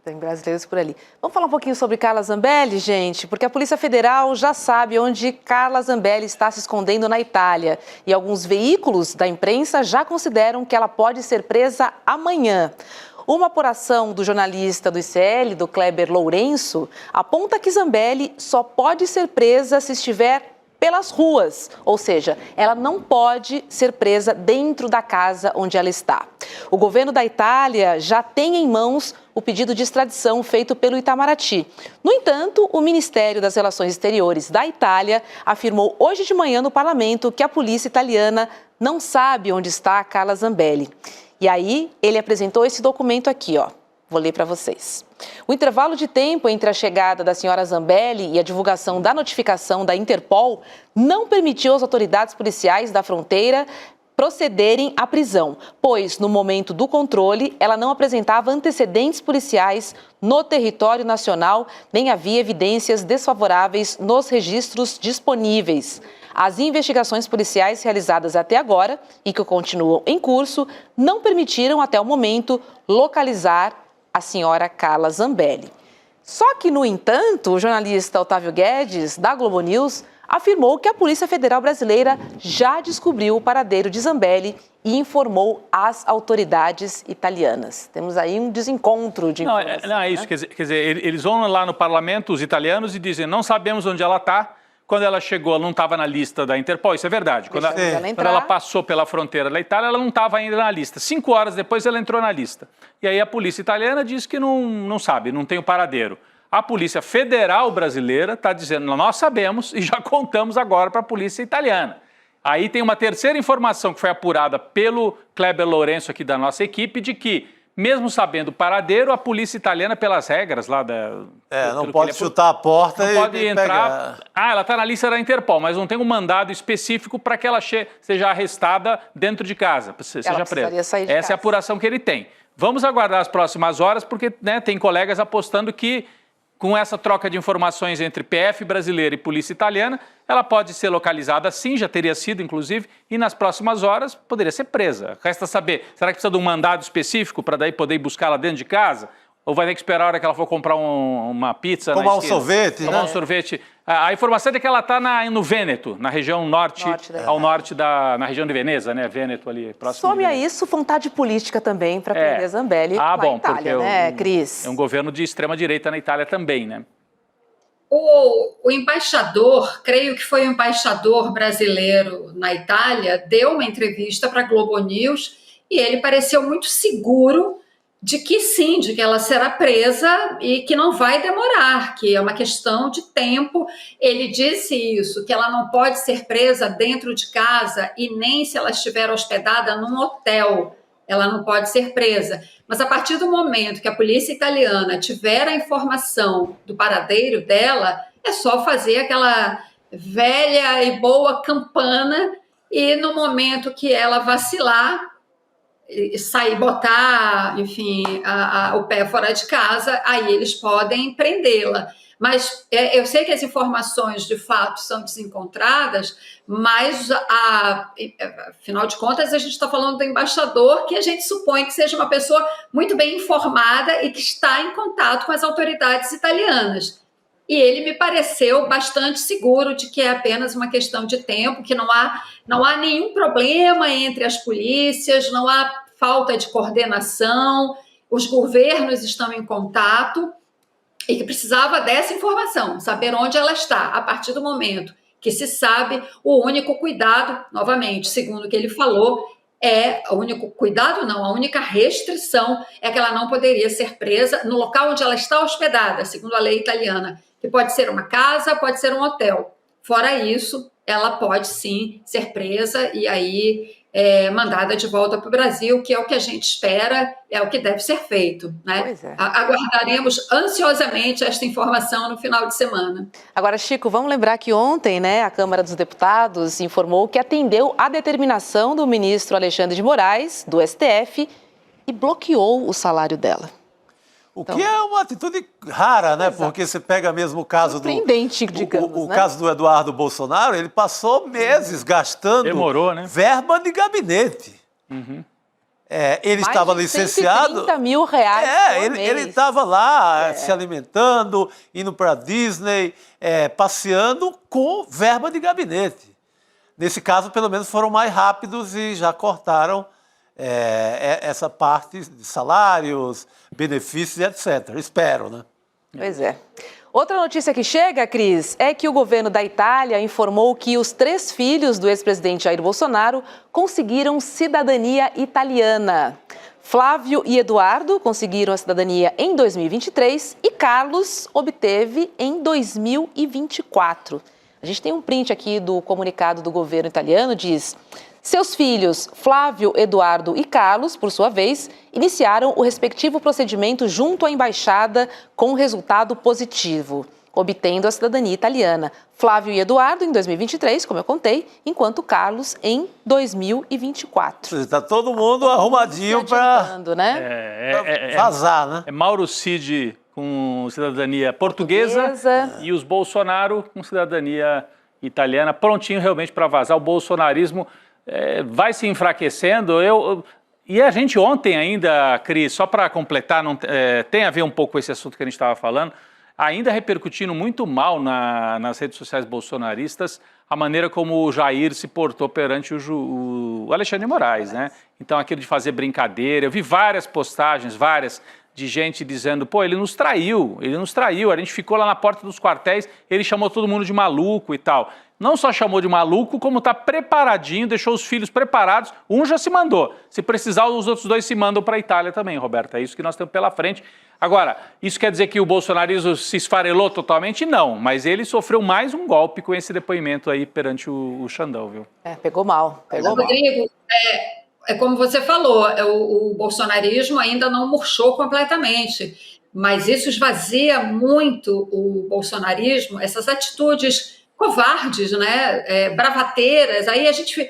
Tem brasileiros por ali. Vamos falar um pouquinho sobre Carla Zambelli, gente, porque a Polícia Federal já sabe onde Carla Zambelli está se escondendo na Itália. E alguns veículos da imprensa já consideram que ela pode ser presa amanhã. Uma apuração do jornalista do ICL, do Kleber Lourenço, aponta que Zambelli só pode ser presa se estiver pelas ruas, ou seja, ela não pode ser presa dentro da casa onde ela está. O governo da Itália já tem em mãos o pedido de extradição feito pelo Itamaraty. No entanto, o Ministério das Relações Exteriores da Itália afirmou hoje de manhã no parlamento que a polícia italiana não sabe onde está a Carla Zambelli. E aí, ele apresentou esse documento aqui, ó. Vou ler para vocês. O intervalo de tempo entre a chegada da senhora Zambelli e a divulgação da notificação da Interpol não permitiu às autoridades policiais da fronteira procederem à prisão, pois, no momento do controle, ela não apresentava antecedentes policiais no território nacional, nem havia evidências desfavoráveis nos registros disponíveis. As investigações policiais realizadas até agora e que continuam em curso não permitiram, até o momento, localizar a senhora Carla Zambelli. Só que, no entanto, o jornalista Otávio Guedes, da Globo News, afirmou que a Polícia Federal Brasileira já descobriu o paradeiro de Zambelli e informou as autoridades italianas. Temos aí um desencontro de informações. Não, é isso. Né? Quer dizer, eles vão lá no parlamento, os italianos, e dizem, não sabemos onde ela está. Quando ela chegou, ela não estava na lista da Interpol, isso é verdade. Quando ela passou pela fronteira da Itália, ela não estava ainda na lista. 5 horas depois, ela entrou na lista. E aí a polícia italiana diz que não sabe, não tem o paradeiro. A Polícia Federal Brasileira está dizendo, nós sabemos e já contamos agora para a polícia italiana. Aí tem uma terceira informação que foi apurada pelo Kleber Lourenço aqui da nossa equipe, de que, mesmo sabendo o paradeiro, a polícia italiana, pelas regras lá da... não pode chutar a porta não e pode entrar. Pegar. Ela está na lista da Interpol, mas não tem um mandado específico para que ela seja arrestada dentro de casa, seja presa. Essa é a apuração que ele tem. Vamos aguardar as próximas horas, porque tem colegas apostando que, com essa troca de informações entre PF brasileira e polícia italiana, ela pode ser localizada sim, já teria sido, inclusive, e nas próximas horas poderia ser presa. Resta saber, será que precisa de um mandado específico para daí poder buscá-la dentro de casa? Ou vai ter que esperar a hora que ela for comprar uma pizza na esquina? Tomar um sorvete, Tomar um sorvete. A informação é que ela está no Vêneto, na região na região de Veneza, né? Vêneto ali, próximo. Some a isso vontade política também para prender Zambelli na Itália, né, Cris? É um governo de extrema-direita na Itália também, né? O embaixador, creio que foi o embaixador brasileiro na Itália, deu uma entrevista para a Globo News e ele pareceu muito seguro de que sim, de que ela será presa e que não vai demorar, que é uma questão de tempo. Ele disse isso, que ela não pode ser presa dentro de casa e nem se ela estiver hospedada num hotel, ela não pode ser presa. Mas a partir do momento que a polícia italiana tiver a informação do paradeiro dela, é só fazer aquela velha e boa campana e no momento que ela vacilar, sair, botar, enfim, o pé fora de casa, aí eles podem prendê-la. Mas eu sei que as informações, de fato, são desencontradas, mas, afinal de contas, a gente está falando do embaixador, que a gente supõe que seja uma pessoa muito bem informada e que está em contato com as autoridades italianas. E ele me pareceu bastante seguro de que é apenas uma questão de tempo, que não há nenhum problema entre as polícias, não há falta de coordenação, os governos estão em contato e que precisava dessa informação, saber onde ela está. A partir do momento que se sabe, o único cuidado, novamente, segundo o que ele falou, o único cuidado não, a única restrição é que ela não poderia ser presa no local onde ela está hospedada, segundo a lei italiana, que pode ser uma casa, pode ser um hotel. Fora isso, ela pode sim ser presa e aí mandada de volta para o Brasil, que é o que a gente espera, é o que deve ser feito, né? Pois é. Aguardaremos ansiosamente esta informação no final de semana. Agora, Chico, vamos lembrar que ontem, né, a Câmara dos Deputados informou que atendeu à determinação do ministro Alexandre de Moraes, do STF, e bloqueou o salário dela. O que é uma atitude rara, né? Exato. Porque você pega mesmo o caso surpreendente, digamos, o né? caso do Eduardo Bolsonaro, ele passou meses gastando Demorou, né? verba de gabinete. Ele Mais estava de licenciado. R$130 mil por mês. Ele estava lá se alimentando, indo para Disney, passeando com verba de gabinete. Nesse caso, pelo menos, foram mais rápidos e já cortaram essa parte de salários, benefícios, etc. Espero, né? Pois é. Outra notícia que chega, Cris, é que o governo da Itália informou que os 3 filhos do ex-presidente Jair Bolsonaro conseguiram cidadania italiana. Flávio e Eduardo conseguiram a cidadania em 2023 e Carlos obteve em 2024. A gente tem um print aqui do comunicado do governo italiano, diz: seus filhos, Flávio, Eduardo e Carlos, por sua vez, iniciaram o respectivo procedimento junto à embaixada com resultado positivo, obtendo a cidadania italiana. Flávio e Eduardo em 2023, como eu contei, enquanto Carlos em 2024. Está todo mundo arrumadinho para vazar, né? É Mauro Cid com cidadania portuguesa e os Bolsonaro com cidadania italiana, prontinho realmente para vazar. O bolsonarismo vai se enfraquecendo. E a gente ontem ainda, Cris, só para completar, tem a ver um pouco com esse assunto que a gente estava falando, ainda repercutindo muito mal nas redes sociais bolsonaristas a maneira como o Jair se portou perante o Alexandre de Moraes, né? Então, aquilo de fazer brincadeira, eu vi várias postagens, de gente dizendo, pô, ele nos traiu, a gente ficou lá na porta dos quartéis, ele chamou todo mundo de maluco e tal. Não só chamou de maluco, como está preparadinho, deixou os filhos preparados, um já se mandou. Se precisar, os outros 2 se mandam para a Itália também, Roberto, é isso que nós temos pela frente. Agora, isso quer dizer que o bolsonarismo se esfarelou totalmente? Não, mas ele sofreu mais um golpe com esse depoimento aí perante o Xandão, viu? Pegou mal. Rodrigo, como você falou, o bolsonarismo ainda não murchou completamente, mas isso esvazia muito o bolsonarismo, essas atitudes covardes, né, bravateiras. Aí a gente,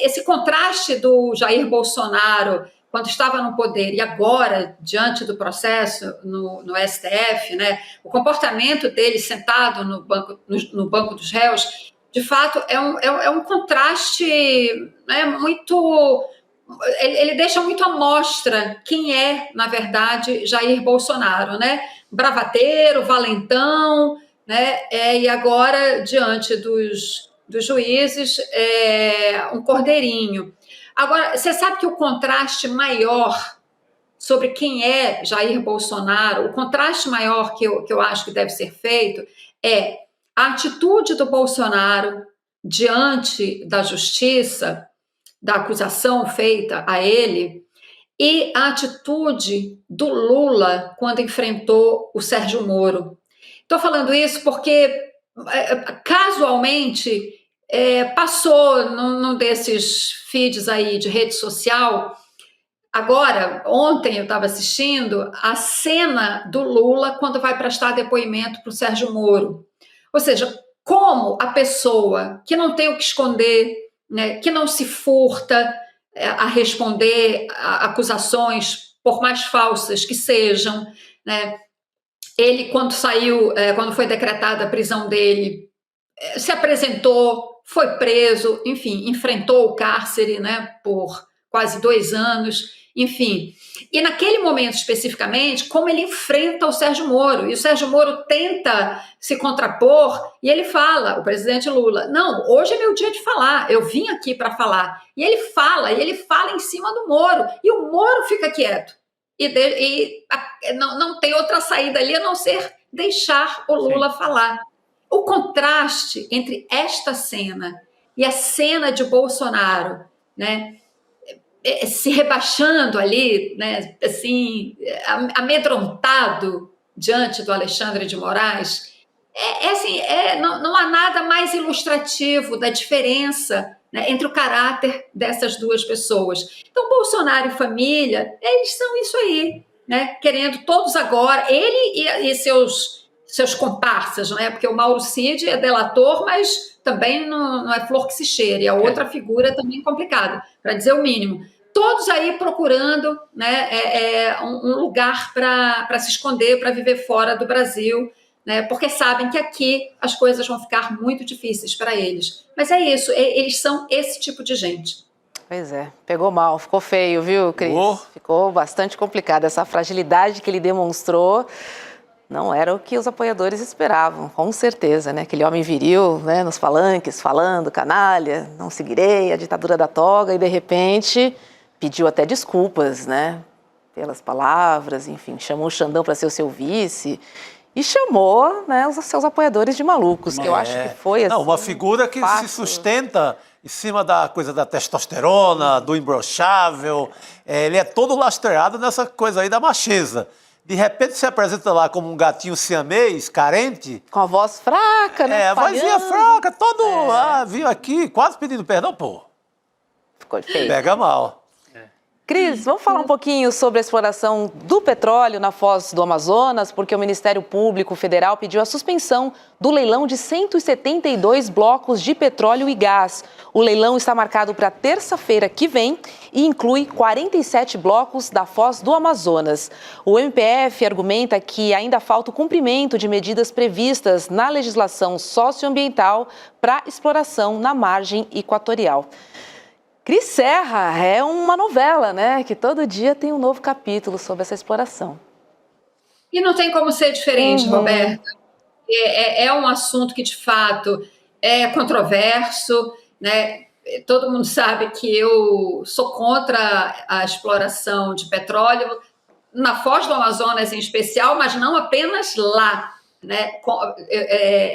esse contraste do Jair Bolsonaro quando estava no poder e agora, diante do processo no STF, né, o comportamento dele sentado no banco dos réus, de fato, é um contraste, né, muito... Ele deixa muito à mostra quem é, na verdade, Jair Bolsonaro, né? Bravateiro, valentão, né? E agora, diante dos juízes, um cordeirinho. Agora, você sabe que o contraste maior sobre quem é Jair Bolsonaro, o contraste maior que eu acho que deve ser feito é a atitude do Bolsonaro diante da justiça, da acusação feita a ele, e a atitude do Lula quando enfrentou o Sérgio Moro. Estou falando isso porque, casualmente, passou num desses feeds aí de rede social. Agora, ontem eu estava assistindo a cena do Lula quando vai prestar depoimento para o Sérgio Moro. Ou seja, como a pessoa que não tem o que esconder, né, que não se furta a responder a acusações, por mais falsas que sejam, né? Ele, quando foi decretada a prisão dele, se apresentou, foi preso, enfim, enfrentou o cárcere, né, por quase 2 anos, enfim. E naquele momento especificamente, como ele enfrenta o Sérgio Moro, e o Sérgio Moro tenta se contrapor, e ele fala, o presidente Lula, não, hoje é meu dia de falar, eu vim aqui para falar. E ele fala em cima do Moro, e o Moro fica quieto. E não tem outra saída ali a não ser deixar o Lula falar. O contraste entre esta cena e a cena de Bolsonaro, né, se rebaixando ali, né, assim, amedrontado diante do Alexandre de Moraes, Não há nada mais ilustrativo da diferença, né, entre o caráter dessas duas pessoas. Então, Bolsonaro e família, eles são isso aí, né, querendo todos agora, ele e seus comparsas, né, porque o Mauro Cid é delator, mas também não é flor que se cheire, é outra figura também complicada, para dizer o mínimo. Todos aí procurando, né, um lugar para se esconder, para viver fora do Brasil, né, porque sabem que aqui as coisas vão ficar muito difíceis para eles. Mas é isso, eles são esse tipo de gente. Pois é, pegou mal, ficou feio, viu, Cris? Ficou bastante complicado. Essa fragilidade que ele demonstrou não era o que os apoiadores esperavam, com certeza, né? Aquele homem viril, né, nos palanques, falando, canalha, não seguirei a ditadura da toga, e de repente pediu até desculpas, né, pelas palavras, enfim, chamou o Xandão para ser o seu vice e chamou, né, os seus apoiadores de malucos, que eu acho que foi assim. Não, uma figura que se sustenta em cima da coisa da testosterona, do imbrochável, ele é todo lastreado nessa coisa aí da macheza. De repente se apresenta lá como um gatinho siamês, carente. Com a voz fraca, né? A vozinha fraca, todo... viu aqui, quase pedindo perdão, pô. Ficou feio. Pega mal. Cris, vamos falar um pouquinho sobre a exploração do petróleo na Foz do Amazonas, porque o Ministério Público Federal pediu a suspensão do leilão de 172 blocos de petróleo e gás. O leilão está marcado para terça-feira que vem e inclui 47 blocos da Foz do Amazonas. O MPF argumenta que ainda falta o cumprimento de medidas previstas na legislação socioambiental para exploração na margem equatorial. Cris Serra é uma novela, né? Que todo dia tem um novo capítulo sobre essa exploração. E não tem como ser diferente, Roberta. É um assunto que, de fato, é controverso, né? Todo mundo sabe que eu sou contra a exploração de petróleo, na Foz do Amazonas em especial, mas não apenas lá, né?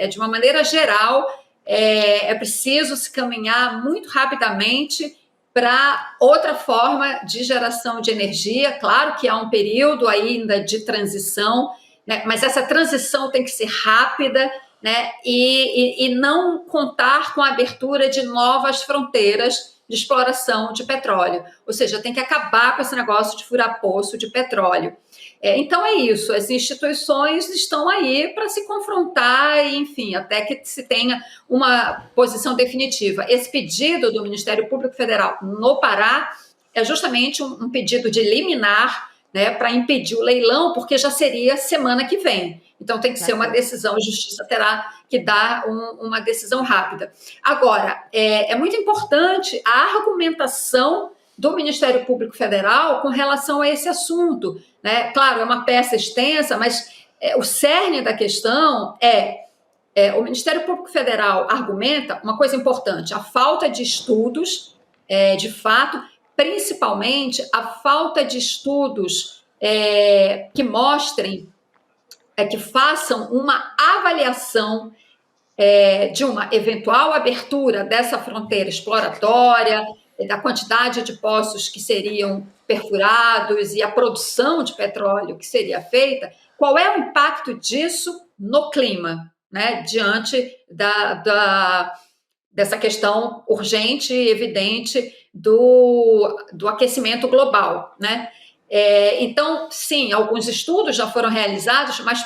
De uma maneira geral, é preciso se caminhar muito rapidamente para outra forma de geração de energia. Claro que há um período ainda de transição, né, mas essa transição tem que ser rápida, né, e não contar com a abertura de novas fronteiras de exploração de petróleo. Ou seja, tem que acabar com esse negócio de furar poço de petróleo. Então é isso, as instituições estão aí para se confrontar, e, enfim, até que se tenha uma posição definitiva. Esse pedido do Ministério Público Federal no Pará é justamente um pedido de liminar, né, para impedir o leilão, porque já seria semana que vem. Então tem que ser uma decisão, a Justiça terá que dar uma decisão rápida. Agora, é muito importante a argumentação do Ministério Público Federal com relação a esse assunto, né? Claro, é uma peça extensa, mas o cerne da questão o Ministério Público Federal argumenta uma coisa importante: a falta de estudos, de fato, principalmente a falta de estudos que mostrem, que façam uma avaliação de uma eventual abertura dessa fronteira exploratória, da quantidade de poços que seriam perfurados e a produção de petróleo que seria feita, qual é o impacto disso no clima, né, diante dessa questão urgente e evidente do aquecimento global, né? Então, sim, alguns estudos já foram realizados, mas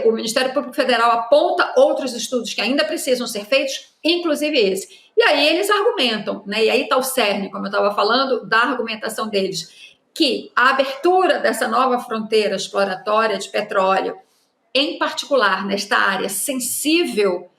o Ministério Público Federal aponta outros estudos que ainda precisam ser feitos, inclusive esse. E aí eles argumentam, né? E aí está o cerne, como eu estava falando, da argumentação deles, que a abertura dessa nova fronteira exploratória de petróleo, em particular nesta área sensível,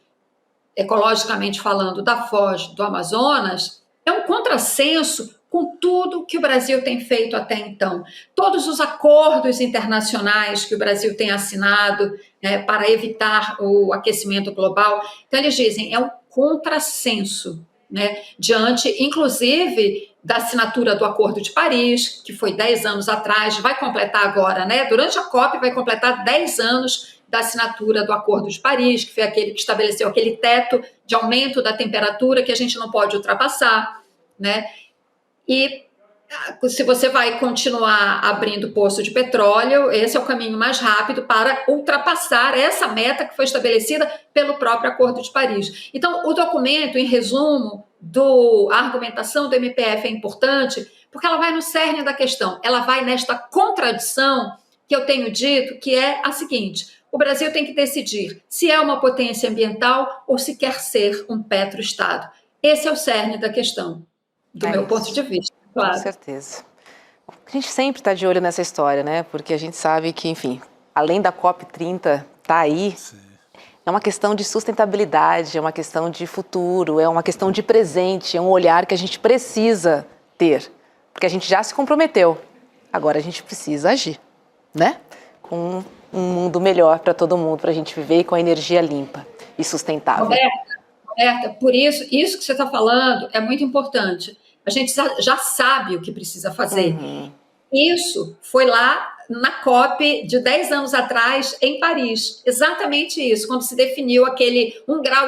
ecologicamente falando, da Foz do Amazonas, é um contrassenso com tudo que o Brasil tem feito até então. Todos os acordos internacionais que o Brasil tem assinado, né, para evitar o aquecimento global. Então, eles dizem, é um contrassenso, né, diante, inclusive, da assinatura do Acordo de Paris, que foi 10 anos atrás, vai completar agora, né, durante a COP, vai completar 10 anos da assinatura do Acordo de Paris, que foi aquele que estabeleceu aquele teto de aumento da temperatura que a gente não pode ultrapassar, né? E se você vai continuar abrindo poço de petróleo, esse é o caminho mais rápido para ultrapassar essa meta que foi estabelecida pelo próprio Acordo de Paris. Então, o documento, em resumo, a argumentação do MPF é importante porque ela vai no cerne da questão, ela vai nesta contradição que eu tenho dito, que é a seguinte: o Brasil tem que decidir se é uma potência ambiental ou se quer ser um petroestado. Esse é o cerne da questão, do meu ponto de vista. Claro. Com certeza. A gente sempre está de olho nessa história, né? Porque a gente sabe que, enfim, além da COP30 tá aí, sim, é uma questão de sustentabilidade, é uma questão de futuro, é uma questão de presente, é um olhar que a gente precisa ter. Porque a gente já se comprometeu, agora a gente precisa agir, né? Com um mundo melhor para todo mundo, para a gente viver com a energia limpa e sustentável. Roberta, por isso que você está falando é muito importante. A gente já sabe o que precisa fazer. Uhum. Isso foi lá na COP de 10 anos atrás, em Paris. Exatamente isso, quando se definiu aquele 1,5 grau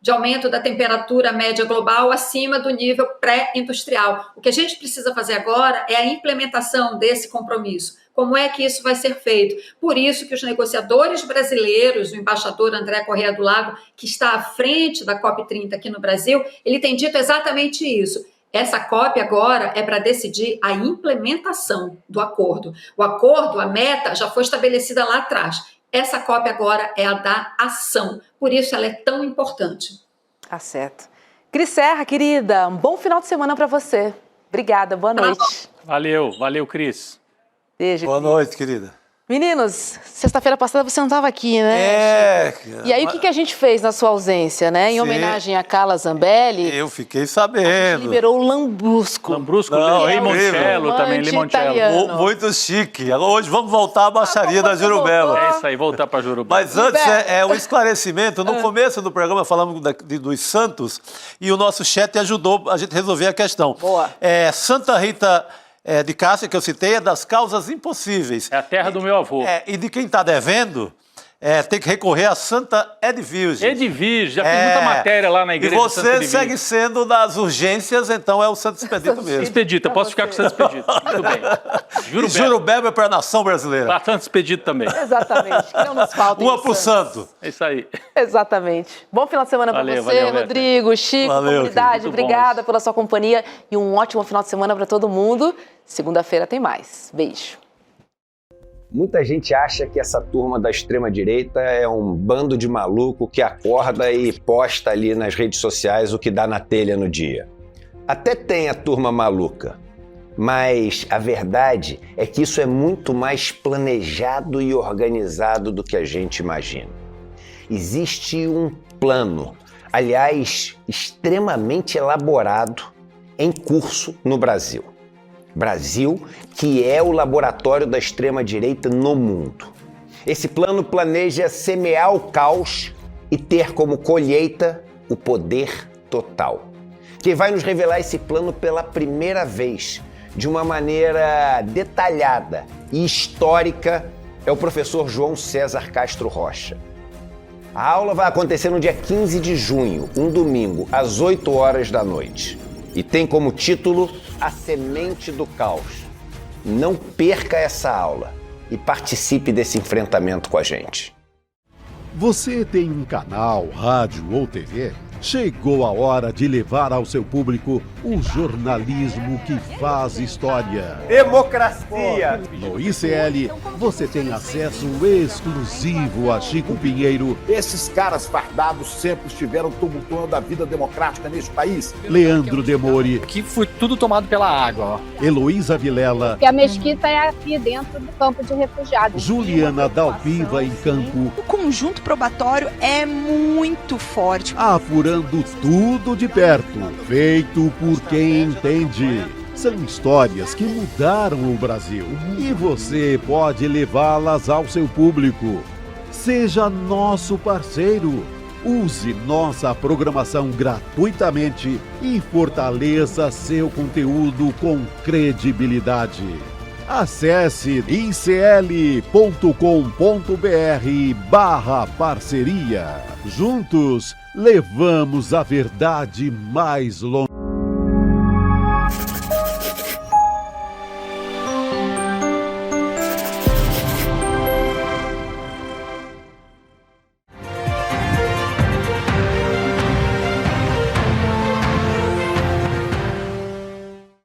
de aumento da temperatura média global acima do nível pré-industrial. O que a gente precisa fazer agora é a implementação desse compromisso. Como é que isso vai ser feito? Por isso que os negociadores brasileiros, o embaixador André Corrêa do Lago, que está à frente da COP30 aqui no Brasil, ele tem dito exatamente isso. Essa COP agora é para decidir a implementação do acordo. O acordo, a meta, já foi estabelecida lá atrás. Essa COP agora é a da ação. Por isso ela é tão importante. Tá certo. Cris Serra, querida, um bom final de semana para você. Obrigada, boa noite. Valeu, Cris. Beijo. Boa noite, querida. Meninos, sexta-feira passada você não estava aqui, né? Chico? E aí, o que a gente fez na sua ausência, né? Em homenagem a Carla Zambelli. Eu fiquei sabendo. A gente liberou o Lambrusco. Limoncello também, limoncello. Muito chique. Hoje vamos voltar à baixaria da Jurubeba. É isso aí, voltar para Jurubeba. Mas antes, um esclarecimento. No começo do programa falamos dos santos e o nosso chat ajudou a gente resolver a questão. Boa. Santa Rita de Cássia, que eu citei, é das causas impossíveis. É a terra do meu avô. E de quem está devendo, tem que recorrer a Santa Edvirgem. Edvirgem, já fiz muita matéria lá na igreja. E você segue sendo das urgências, então é o Santo Expedito mesmo. Expedito, eu posso ficar com o Santo Expedito. Muito bem. Jurubeba é para a nação brasileira. Para Santo Expedito também. Exatamente, que não nos falta. Uma para o santo. É isso aí. Exatamente. Bom final de semana para você, valeu, Rodrigo, Chico, comunidade. Obrigada pela sua companhia e um ótimo final de semana para todo mundo. Segunda-feira tem mais. Beijo. Muita gente acha que essa turma da extrema-direita é um bando de maluco que acorda e posta ali nas redes sociais o que dá na telha no dia. Até tem a turma maluca, mas a verdade é que isso é muito mais planejado e organizado do que a gente imagina. Existe um plano, aliás, extremamente elaborado, em curso no Brasil. Brasil, que é o laboratório da extrema-direita no mundo. Esse plano planeja semear o caos e ter como colheita o poder total. Quem vai nos revelar esse plano pela primeira vez, de uma maneira detalhada e histórica, é o professor João César Castro Rocha. A aula vai acontecer no dia 15 de junho, um domingo, às 8 horas da noite. E tem como título A Semente do Caos. Não perca essa aula e participe desse enfrentamento com a gente. Você tem um canal, rádio ou TV? Chegou a hora de levar ao seu público o jornalismo que faz história. Democracia! No ICL, você tem acesso exclusivo a Chico Pinheiro. Esses caras fardados sempre estiveram tumultuando a vida democrática neste país. Leandro Demore. Aqui foi tudo tomado pela água. Heloísa Vilela. Porque a mesquita é aqui dentro do campo de refugiados. Juliana Dalpiva em campo. O conjunto probatório é muito forte. Apurando tudo de perto, feito por quem entende. São histórias que mudaram o Brasil e você pode levá-las ao seu público. Seja nosso parceiro. Use nossa programação gratuitamente e fortaleça seu conteúdo com credibilidade. Acesse icl.com.br/parceria. Juntos, levamos a verdade mais longe.